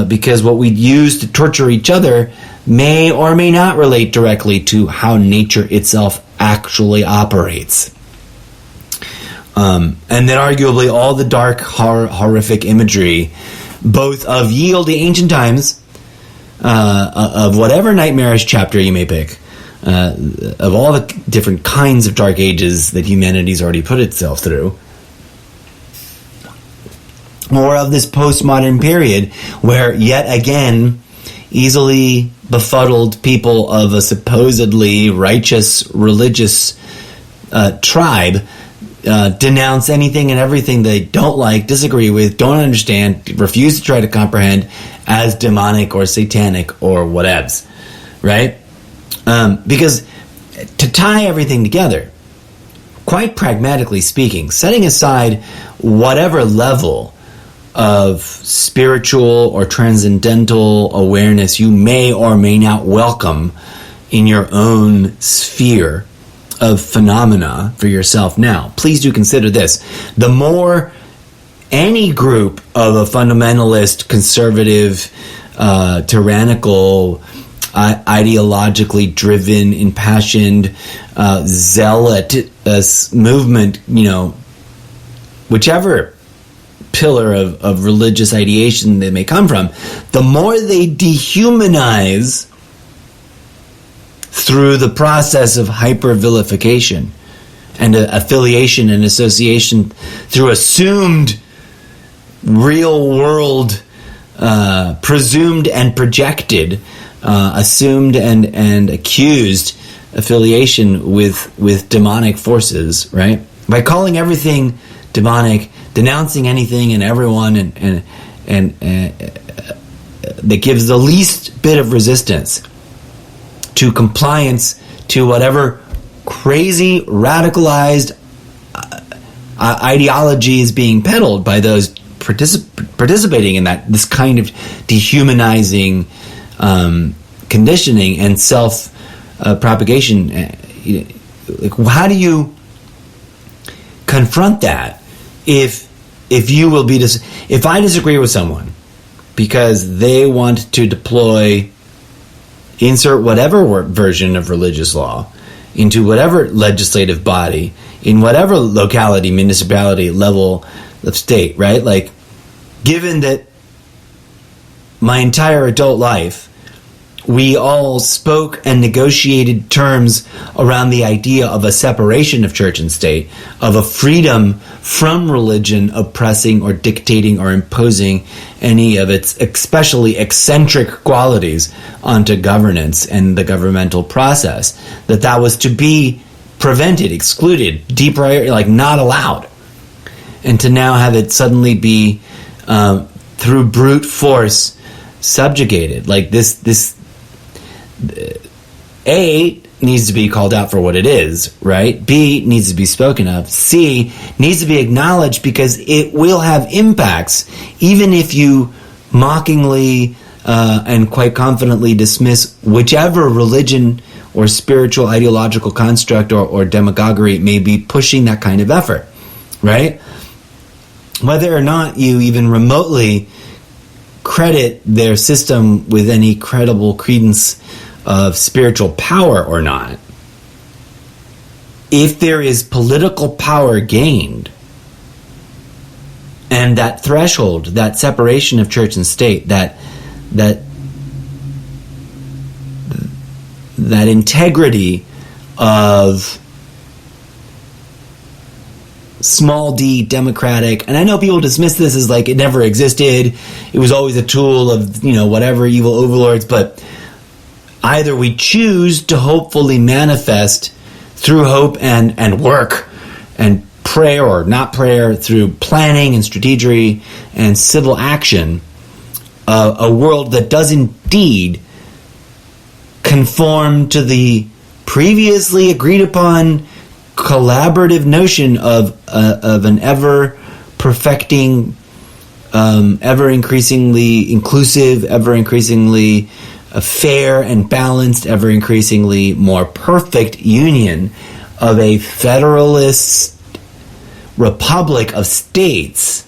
because what we use to torture each other may or may not relate directly to how nature itself actually operates. And that arguably all the dark, horrific imagery, both of ye olde ancient times, of whatever nightmarish chapter you may pick, of all the different kinds of dark ages that humanity's already put itself through, or of this postmodern period where, yet again, easily befuddled people of a supposedly righteous religious tribe denounce anything and everything they don't like, disagree with, don't understand, refuse to try to comprehend as demonic or satanic or whatevs, right? Because to tie everything together, quite pragmatically speaking, setting aside whatever level of spiritual or transcendental awareness you may or may not welcome in your own sphere of phenomena for yourself now, please do consider this. The more any group of a fundamentalist, conservative, tyrannical, ideologically driven, impassioned, zealot movement, whichever pillar of religious ideation they may come from, the more they dehumanize through the process of hyper-vilification and affiliation and association through assumed real-world, presumed and projected, assumed and accused affiliation with demonic forces, right? By calling everything demonic, denouncing anything and everyone, and that gives the least bit of resistance to compliance to whatever crazy, radicalized ideology is being peddled by those participating in this kind of dehumanizing conditioning and self propagation. How do you confront that if you will be if I disagree with someone because they want to deploy insert whatever version of religious law into whatever legislative body, in whatever locality, municipality, level of state, right? Like, given that my entire adult life, we all spoke and negotiated terms around the idea of a separation of church and state, of a freedom from religion oppressing or dictating or imposing any of its especially eccentric qualities onto governance and the governmental process, that was to be prevented, excluded, depriority, like not allowed. And to now have it suddenly be, through brute force, subjugated. Like this A needs to be called out for what it is, right? B needs to be spoken of. C needs to be acknowledged because it will have impacts, even if you mockingly and quite confidently dismiss whichever religion or spiritual ideological construct or demagoguery may be pushing that kind of effort, right? Whether or not you even remotely credit their system with any credible credence of spiritual power or not, if there is political power gained, and that threshold, that separation of church and state, that integrity of small d democratic, and I know people dismiss this as like it never existed, it was always a tool of, whatever evil overlords, but either we choose to hopefully manifest through hope and work and prayer or not prayer, through planning and strategy and civil action, a world that does indeed conform to the previously agreed upon collaborative notion of an ever perfecting, ever increasingly inclusive, ever increasingly fair and balanced, ever increasingly more perfect union of a federalist republic of states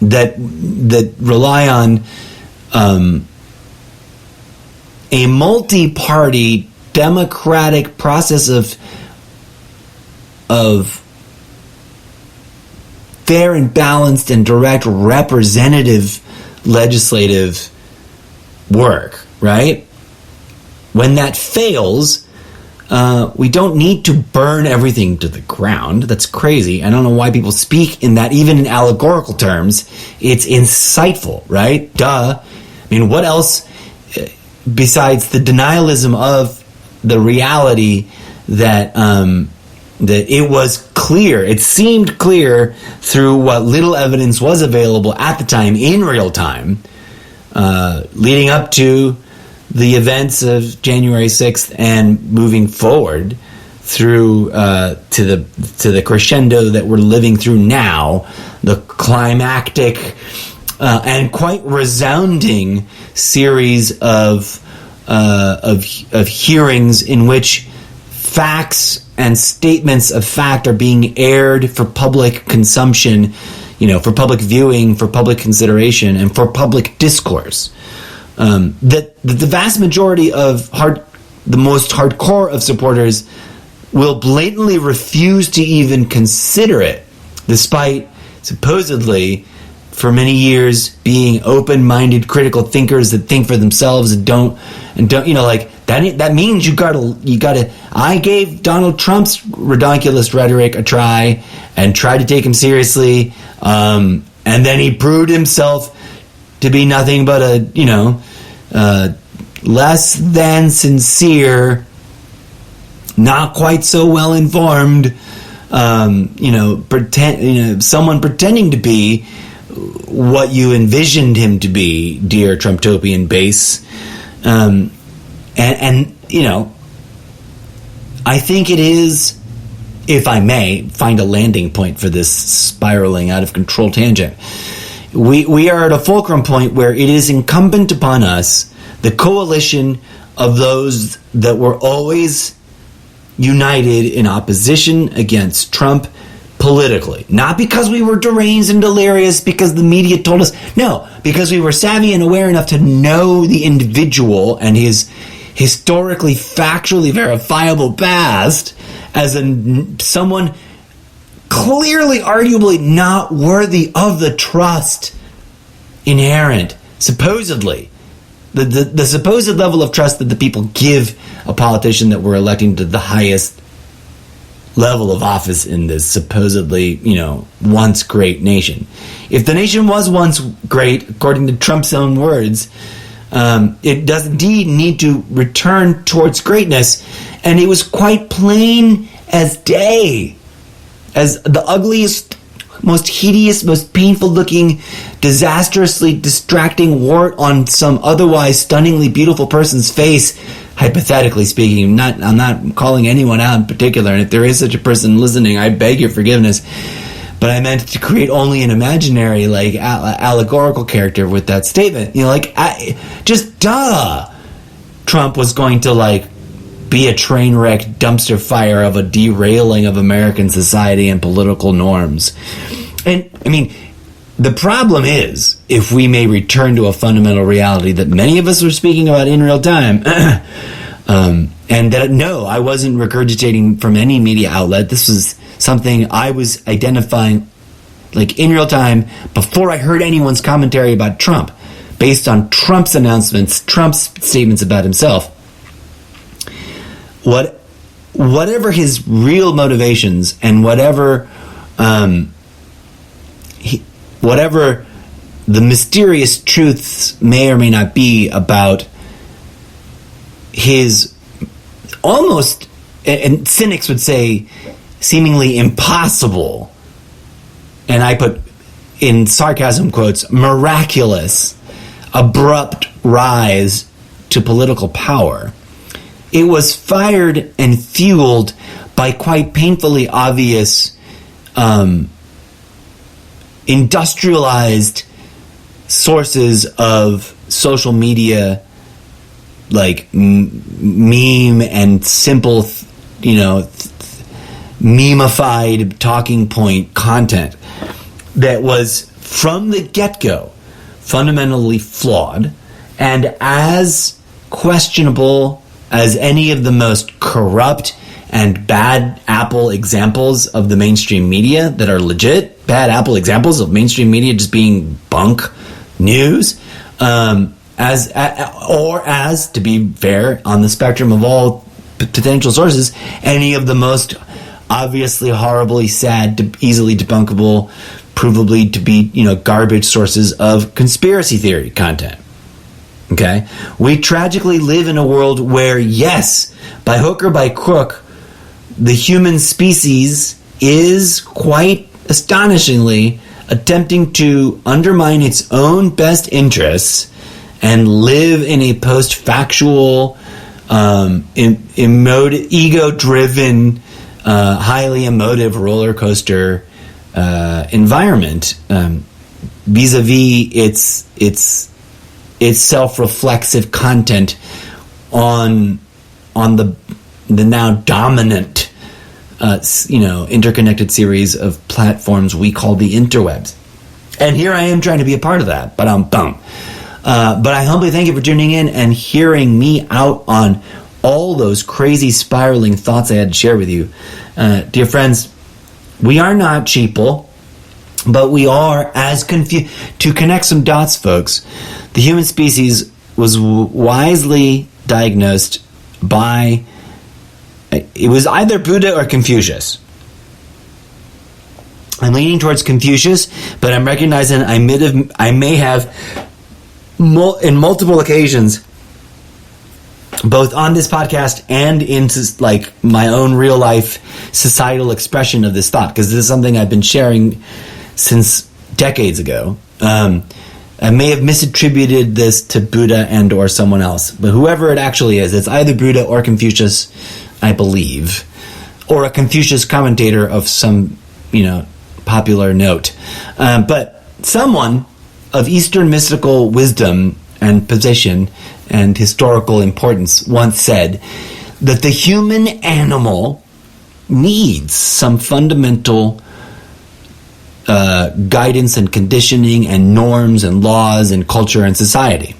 that rely on a multi-party democratic process of fair and balanced and direct representative legislative work, right? When that fails, we don't need to burn everything to the ground. That's crazy. I don't know why people speak in that, even in allegorical terms. It's insightful, right? Duh. I mean, what else besides the denialism of the reality that that it was clear, it seemed clear through what little evidence was available at the time in real time, leading up to the events of January 6th and moving forward through to the crescendo that we're living through now, the climactic and quite resounding series of hearings in which facts and statements of fact are being aired for public consumption, for public viewing, for public consideration, and for public discourse. That the vast majority of the most hardcore of supporters will blatantly refuse to even consider it, despite supposedly for many years being open-minded, critical thinkers that think for themselves and don't that means you gotta. I gave Donald Trump's redonkulous rhetoric a try and tried to take him seriously, and then he proved himself to be nothing but a less than sincere, not quite so well informed, someone pretending to be what you envisioned him to be, dear Trumptopian base. I think it is, if I may find a landing point for this spiraling out of control tangent, we are at a fulcrum point where it is incumbent upon us, the coalition of those that were always united in opposition against Trump, politically. Not because we were deranged and delirious because the media told us. No, because we were savvy and aware enough to know the individual and his historically, factually verifiable past as someone clearly, arguably not worthy of the trust inherent, supposedly. The supposed level of trust that the people give a politician that we're electing to the highest level of office in this supposedly, once great nation. If the nation was once great, according to Trump's own words, it does indeed need to return towards greatness. And it was quite plain as day, as the ugliest, most hideous, most painful looking, disastrously distracting wart on some otherwise stunningly beautiful person's face, hypothetically speaking. I'm not calling anyone out in particular, and if there is such a person listening, I beg your forgiveness. But I meant to create only an imaginary, allegorical character with that statement. Trump was going to, be a train wreck dumpster fire of a derailing of American society and political norms. And, the problem is, if we may return to a fundamental reality that many of us were speaking about in real time, and that, no, I wasn't regurgitating from any media outlet. This was something I was identifying, in real time, before I heard anyone's commentary about Trump, based on Trump's announcements, Trump's statements about himself. Whatever his real motivations and whatever the mysterious truths may or may not be about his almost, and cynics would say, seemingly impossible, and I put in sarcasm quotes, miraculous, abrupt rise to political power. It was fired and fueled by quite painfully obvious industrialized sources of social media, meme and simple, memeified talking point content that was from the get-go fundamentally flawed and as questionable as any of the most corrupt and bad apple examples of the mainstream media that are legit bad apple examples of mainstream media just being bunk news, as to be fair, on the spectrum of all potential sources, any of the most obviously horribly sad, easily debunkable, provably to be garbage sources of conspiracy theory content. Okay? We tragically live in a world where, yes, by hook or by crook, the human species is quite astonishingly attempting to undermine its own best interests and live in a post-factual, ego-driven, highly emotive roller coaster environment vis-a-vis its self-reflexive content on the now dominant interconnected series of platforms we call the interwebs. And here I am trying to be a part of that, but I'm bummed. But I humbly thank you for tuning in and hearing me out on all those crazy spiraling thoughts I had to share with you. Dear friends, we are not sheeple, but we are as confused. To connect some dots, folks, the human species was wisely diagnosed by, it was either Buddha or Confucius. I'm leaning towards Confucius, but I'm recognizing I may have in multiple occasions, both on this podcast and into my own real life societal expression of this thought, because this is something I've been sharing since decades ago. I may have misattributed this to Buddha and or someone else, but whoever it actually is, it's either Buddha or Confucius, I believe, or a Confucius commentator of some, popular note. But someone of Eastern mystical wisdom and position and historical importance once said that the human animal needs some fundamental guidance and conditioning and norms and laws and culture and society.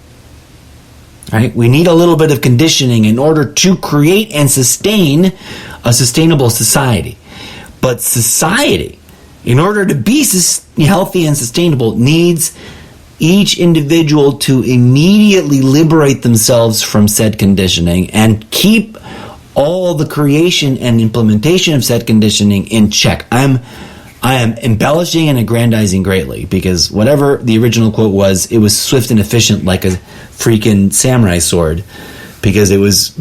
Right? We need a little bit of conditioning in order to create and sustain a sustainable society. But society, in order to be healthy and sustainable, needs each individual to immediately liberate themselves from said conditioning and keep all the creation and implementation of said conditioning in check. I am embellishing and aggrandizing greatly, because whatever the original quote was, it was swift and efficient like a freaking samurai sword, because it was,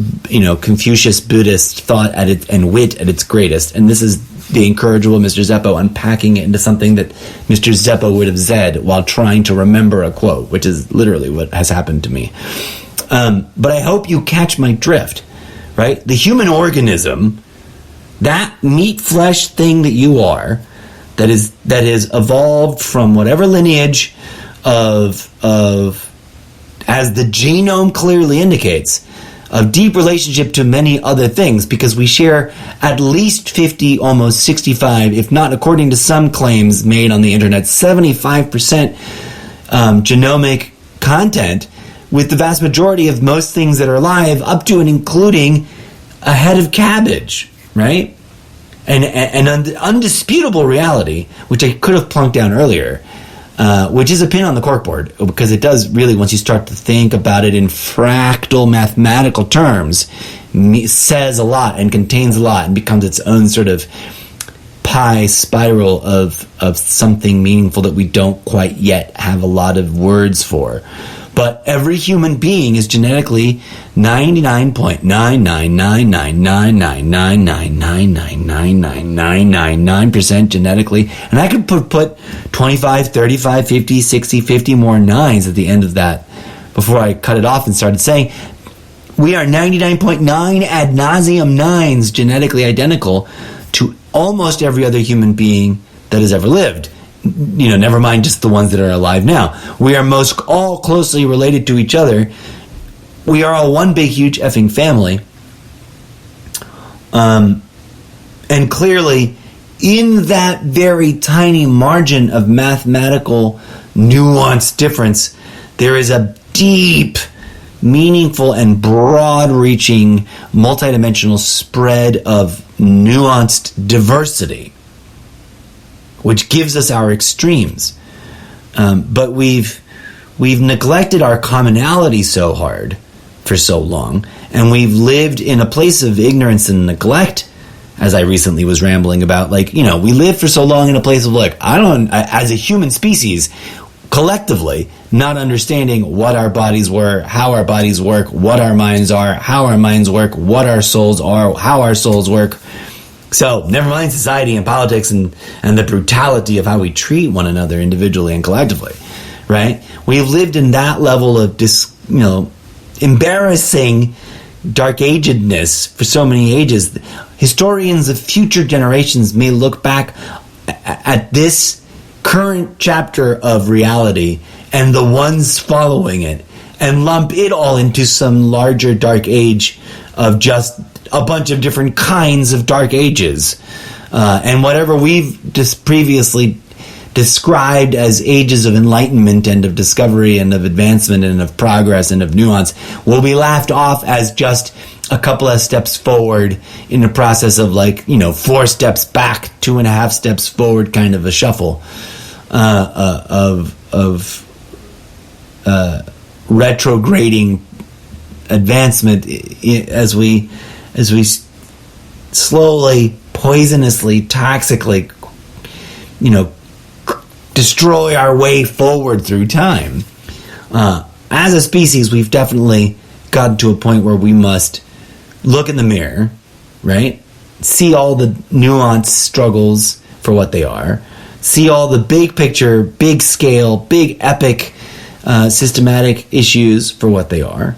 Confucius Buddhist thought and wit at its greatest. And this is the incorrigible Mr. Zeppo unpacking it into something that Mr. Zeppo would have said while trying to remember a quote, which is literally what has happened to me. But I hope you catch my drift, right? The human organism, that meat flesh thing that you are, that is evolved from whatever lineage of as the genome clearly indicates, of deep relationship to many other things, because we share at least 50, almost 65, if not, according to some claims made on the internet, 75% genomic content with the vast majority of most things that are alive, up to and including a head of cabbage, right? And an undisputable reality, which I could have plunked down earlier, which is a pin on the corkboard, because it does really, once you start to think about it in fractal mathematical terms, says a lot and contains a lot and becomes its own sort of pi spiral of something meaningful that we don't quite yet have a lot of words for. But every human being is genetically 99.9999999999999% genetically. And I could put 25, 35, 50, 60, 50 more nines at the end of that before I cut it off and started saying we are 99.9 ad nauseum nines genetically identical to almost every other human being that has ever lived. Never mind just the ones that are alive now. We are most all closely related to each other. We are all one big, huge effing family. And clearly, in that very tiny margin of mathematical nuance difference, there is a deep, meaningful, and broad-reaching, multidimensional spread of nuanced diversity, which gives us our extremes. But we've neglected our commonality so hard for so long, and we've lived in a place of ignorance and neglect, as I recently was rambling about. We lived for so long in a place of as a human species, collectively, not understanding what our bodies were, how our bodies work, what our minds are, how our minds work, what our souls are, how our souls work. So, never mind society and politics and the brutality of how we treat one another individually and collectively, right? We've lived in that level of embarrassing dark-agedness for so many ages. Historians of future generations may look back at this current chapter of reality and the ones following it and lump it all into some larger dark age of just a bunch of different kinds of dark ages. And whatever we've just previously described as ages of enlightenment and of discovery and of advancement and of progress and of nuance will be laughed off as just a couple of steps forward in the process of 4 steps back, 2.5 steps forward kind of a shuffle of retrograding advancement as we slowly, poisonously, toxically, destroy our way forward through time. As a species, we've definitely gotten to a point where we must look in the mirror, right? See all the nuanced struggles for what they are. See all the big picture, big scale, big epic, systematic issues for what they are.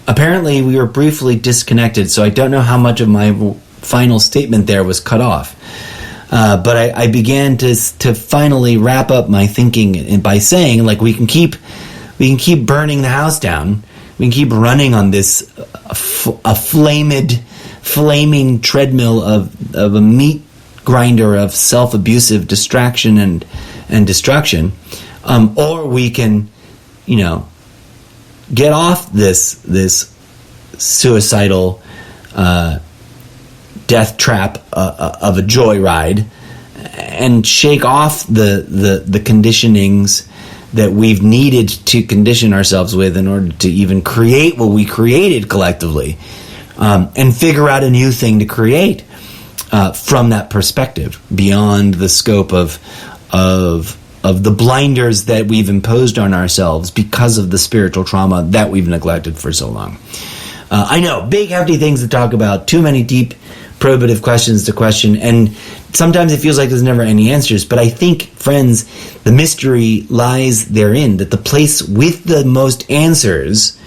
Apparently, we were briefly disconnected, so I don't know how much of my final statement there was cut off. But I began to finally wrap up my thinking by saying, we can keep burning the house down. We can keep running on this flaming treadmill of a meat grinder of self-abusive distraction and destruction, or we can, get off this suicidal death trap of a joyride and shake off the conditionings that we've needed to condition ourselves with in order to even create what we created collectively, and figure out a new thing to create from that perspective, beyond the scope of the blinders that we've imposed on ourselves because of the spiritual trauma that we've neglected for so long. I know, big, hefty things to talk about, too many deep, probative questions to question, and sometimes it feels like there's never any answers, but I think, friends, the mystery lies therein, that the place with the most answers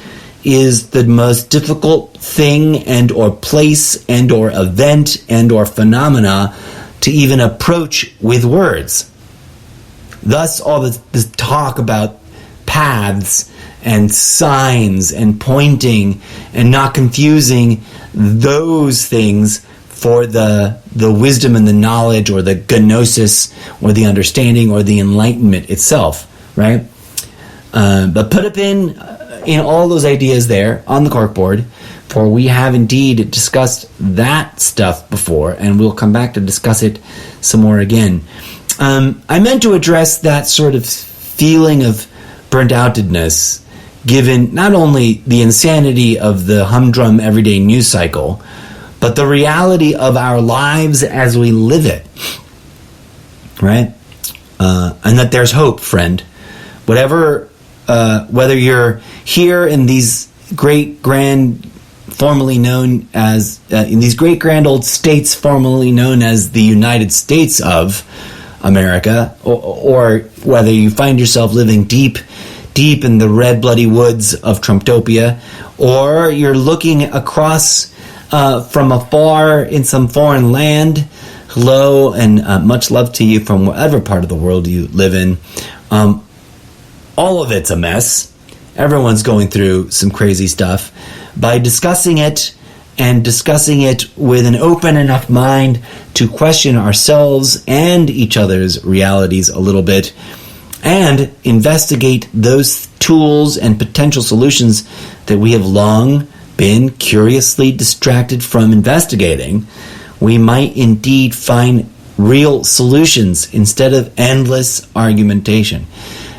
is the most difficult thing and or place and or event and or phenomena to even approach with words. Thus, all this talk about paths and signs and pointing and not confusing those things for the wisdom and the knowledge or the gnosis or the understanding or the enlightenment itself, right? But put a pin in all those ideas there on the corkboard, for we have indeed discussed that stuff before, and we'll come back to discuss it some more again. I meant to address that sort of feeling of burnt-outedness, given not only the insanity of the humdrum everyday news cycle, but the reality of our lives as we live it, right? And that there's hope, friend. Whether you're here in these great grand old states formerly known as the United States of America, or whether you find yourself living deep in the red bloody woods of Trumptopia, or you're looking across from afar in some foreign land. Hello, and much love to you from whatever part of the world you live in. All of it's a mess. Everyone's going through some crazy stuff. By discussing it with an open enough mind to question ourselves and each other's realities a little bit, and investigate those tools and potential solutions that we have long been curiously distracted from investigating, we might indeed find real solutions instead of endless argumentation.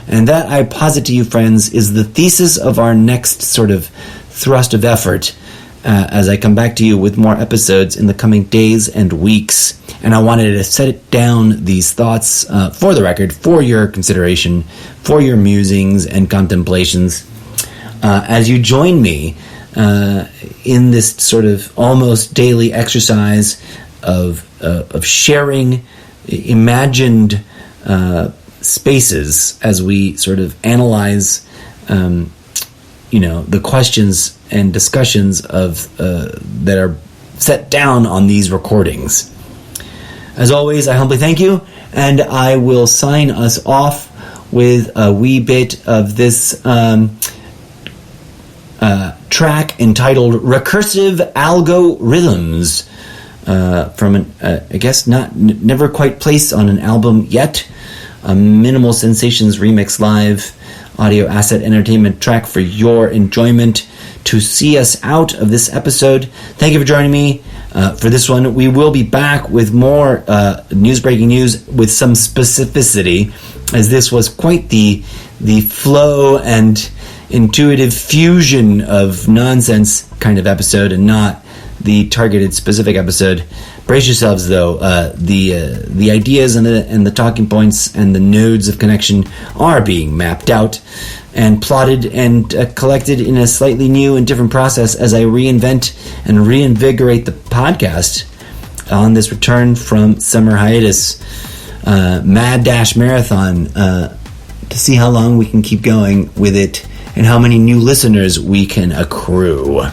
And that, I posit to you, friends, is the thesis of our next sort of thrust of effort, as I come back to you with more episodes in the coming days and weeks. And I wanted to set it down, these thoughts, for the record, for your consideration, for your musings and contemplations, as you join me in this sort of almost daily exercise of sharing imagined spaces as we sort of analyze, the questions and discussions of that are set down on these recordings. As always, I humbly thank you, and I will sign us off with a wee bit of this track entitled Recursive Algorithms, from an, I guess never quite placed on an album yet, a Minimal Sensations Remix Live audio asset entertainment track for your enjoyment. To see us out of this episode, thank you for joining me for this one. We will be back with more breaking news with some specificity, as this was quite the flow and intuitive fusion of nonsense kind of episode, and not the targeted specific episode. Brace yourselves, though. The ideas and the talking points and the nodes of connection are being mapped out and plotted and collected in a slightly new and different process as I reinvent and reinvigorate the podcast on this return from summer hiatus, mad dash marathon, to see how long we can keep going with it and how many new listeners we can accrue.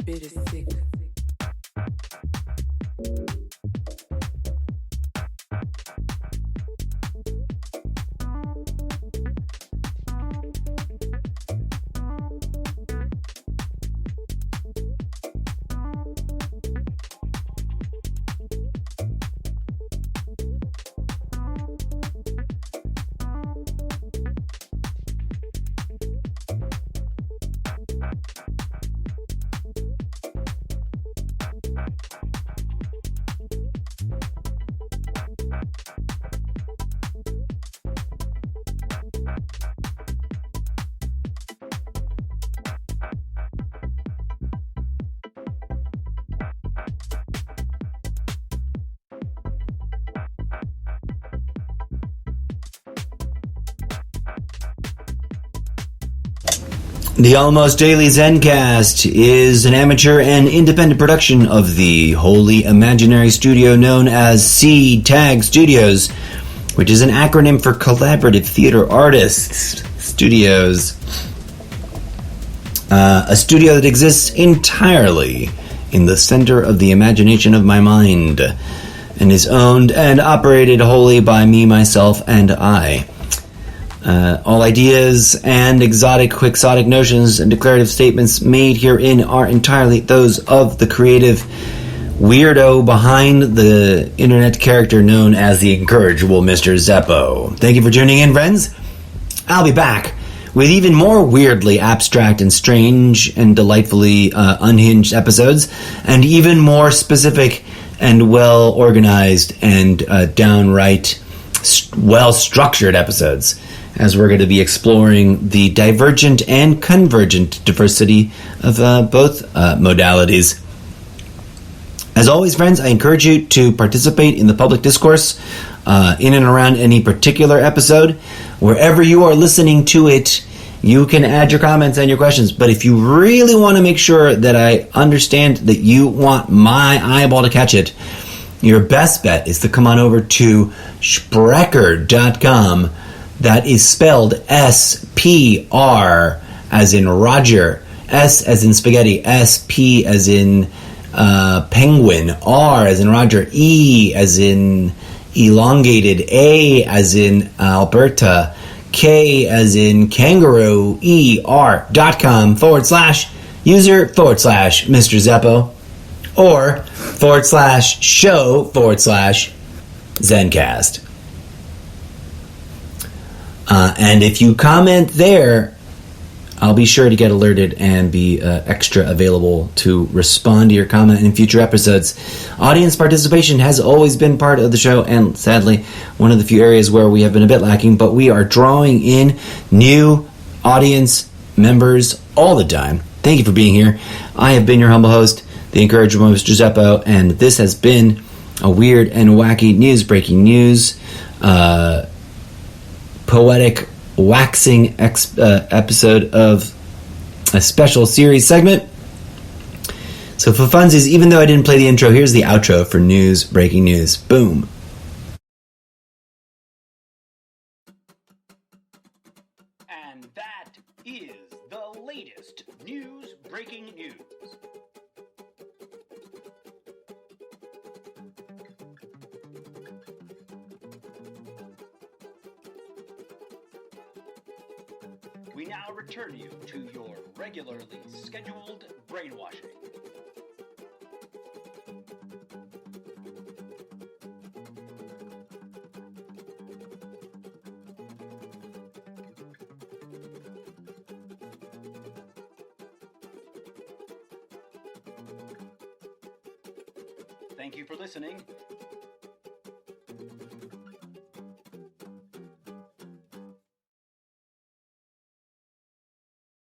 bit is sick. The Almost Daily ZenCast is an amateur and independent production of the wholly imaginary studio known as C-Tag Studios, which is an acronym for Collaborative Theater Artists Studios. A studio that exists entirely in the center of the imagination of my mind and is owned and operated wholly by me, myself, and I. All ideas and exotic, quixotic notions and declarative statements made herein are entirely those of the creative weirdo behind the internet character known as the incorrigible Mr. Zeppo. Thank you for tuning in, friends. I'll be back with even more weirdly abstract and strange and delightfully unhinged episodes, and even more specific and well-organized and downright well-structured episodes, as we're going to be exploring the divergent and convergent diversity of both modalities. As always, friends, I encourage you to participate in the public discourse in and around any particular episode. Wherever you are listening to it, you can add your comments and your questions. But if you really want to make sure that I understand that you want my eyeball to catch it, your best bet is to come on over to Sprecher.com. That is spelled S-P-R as in Roger, S as in spaghetti, S-P as in penguin, R as in Roger, E as in elongated, A as in Alberta, K as in kangaroo, ER.com/user/Mr. Zeppo or /show/ZenCast. And if you comment there, I'll be sure to get alerted and be extra available to respond to your comment in future episodes. Audience participation has always been part of the show, and sadly, one of the few areas where we have been a bit lacking, but we are drawing in new audience members all the time. Thank you for being here. I have been your humble host, the incorrigible Mr. Zeppo, and this has been a weird and wacky breaking news, poetic waxing episode of a special series segment. So for funsies, even though I didn't play the intro, here's the outro for breaking news. Boom. And that is the latest breaking news. We now return you to your regularly scheduled brainwashing. Thank you for listening.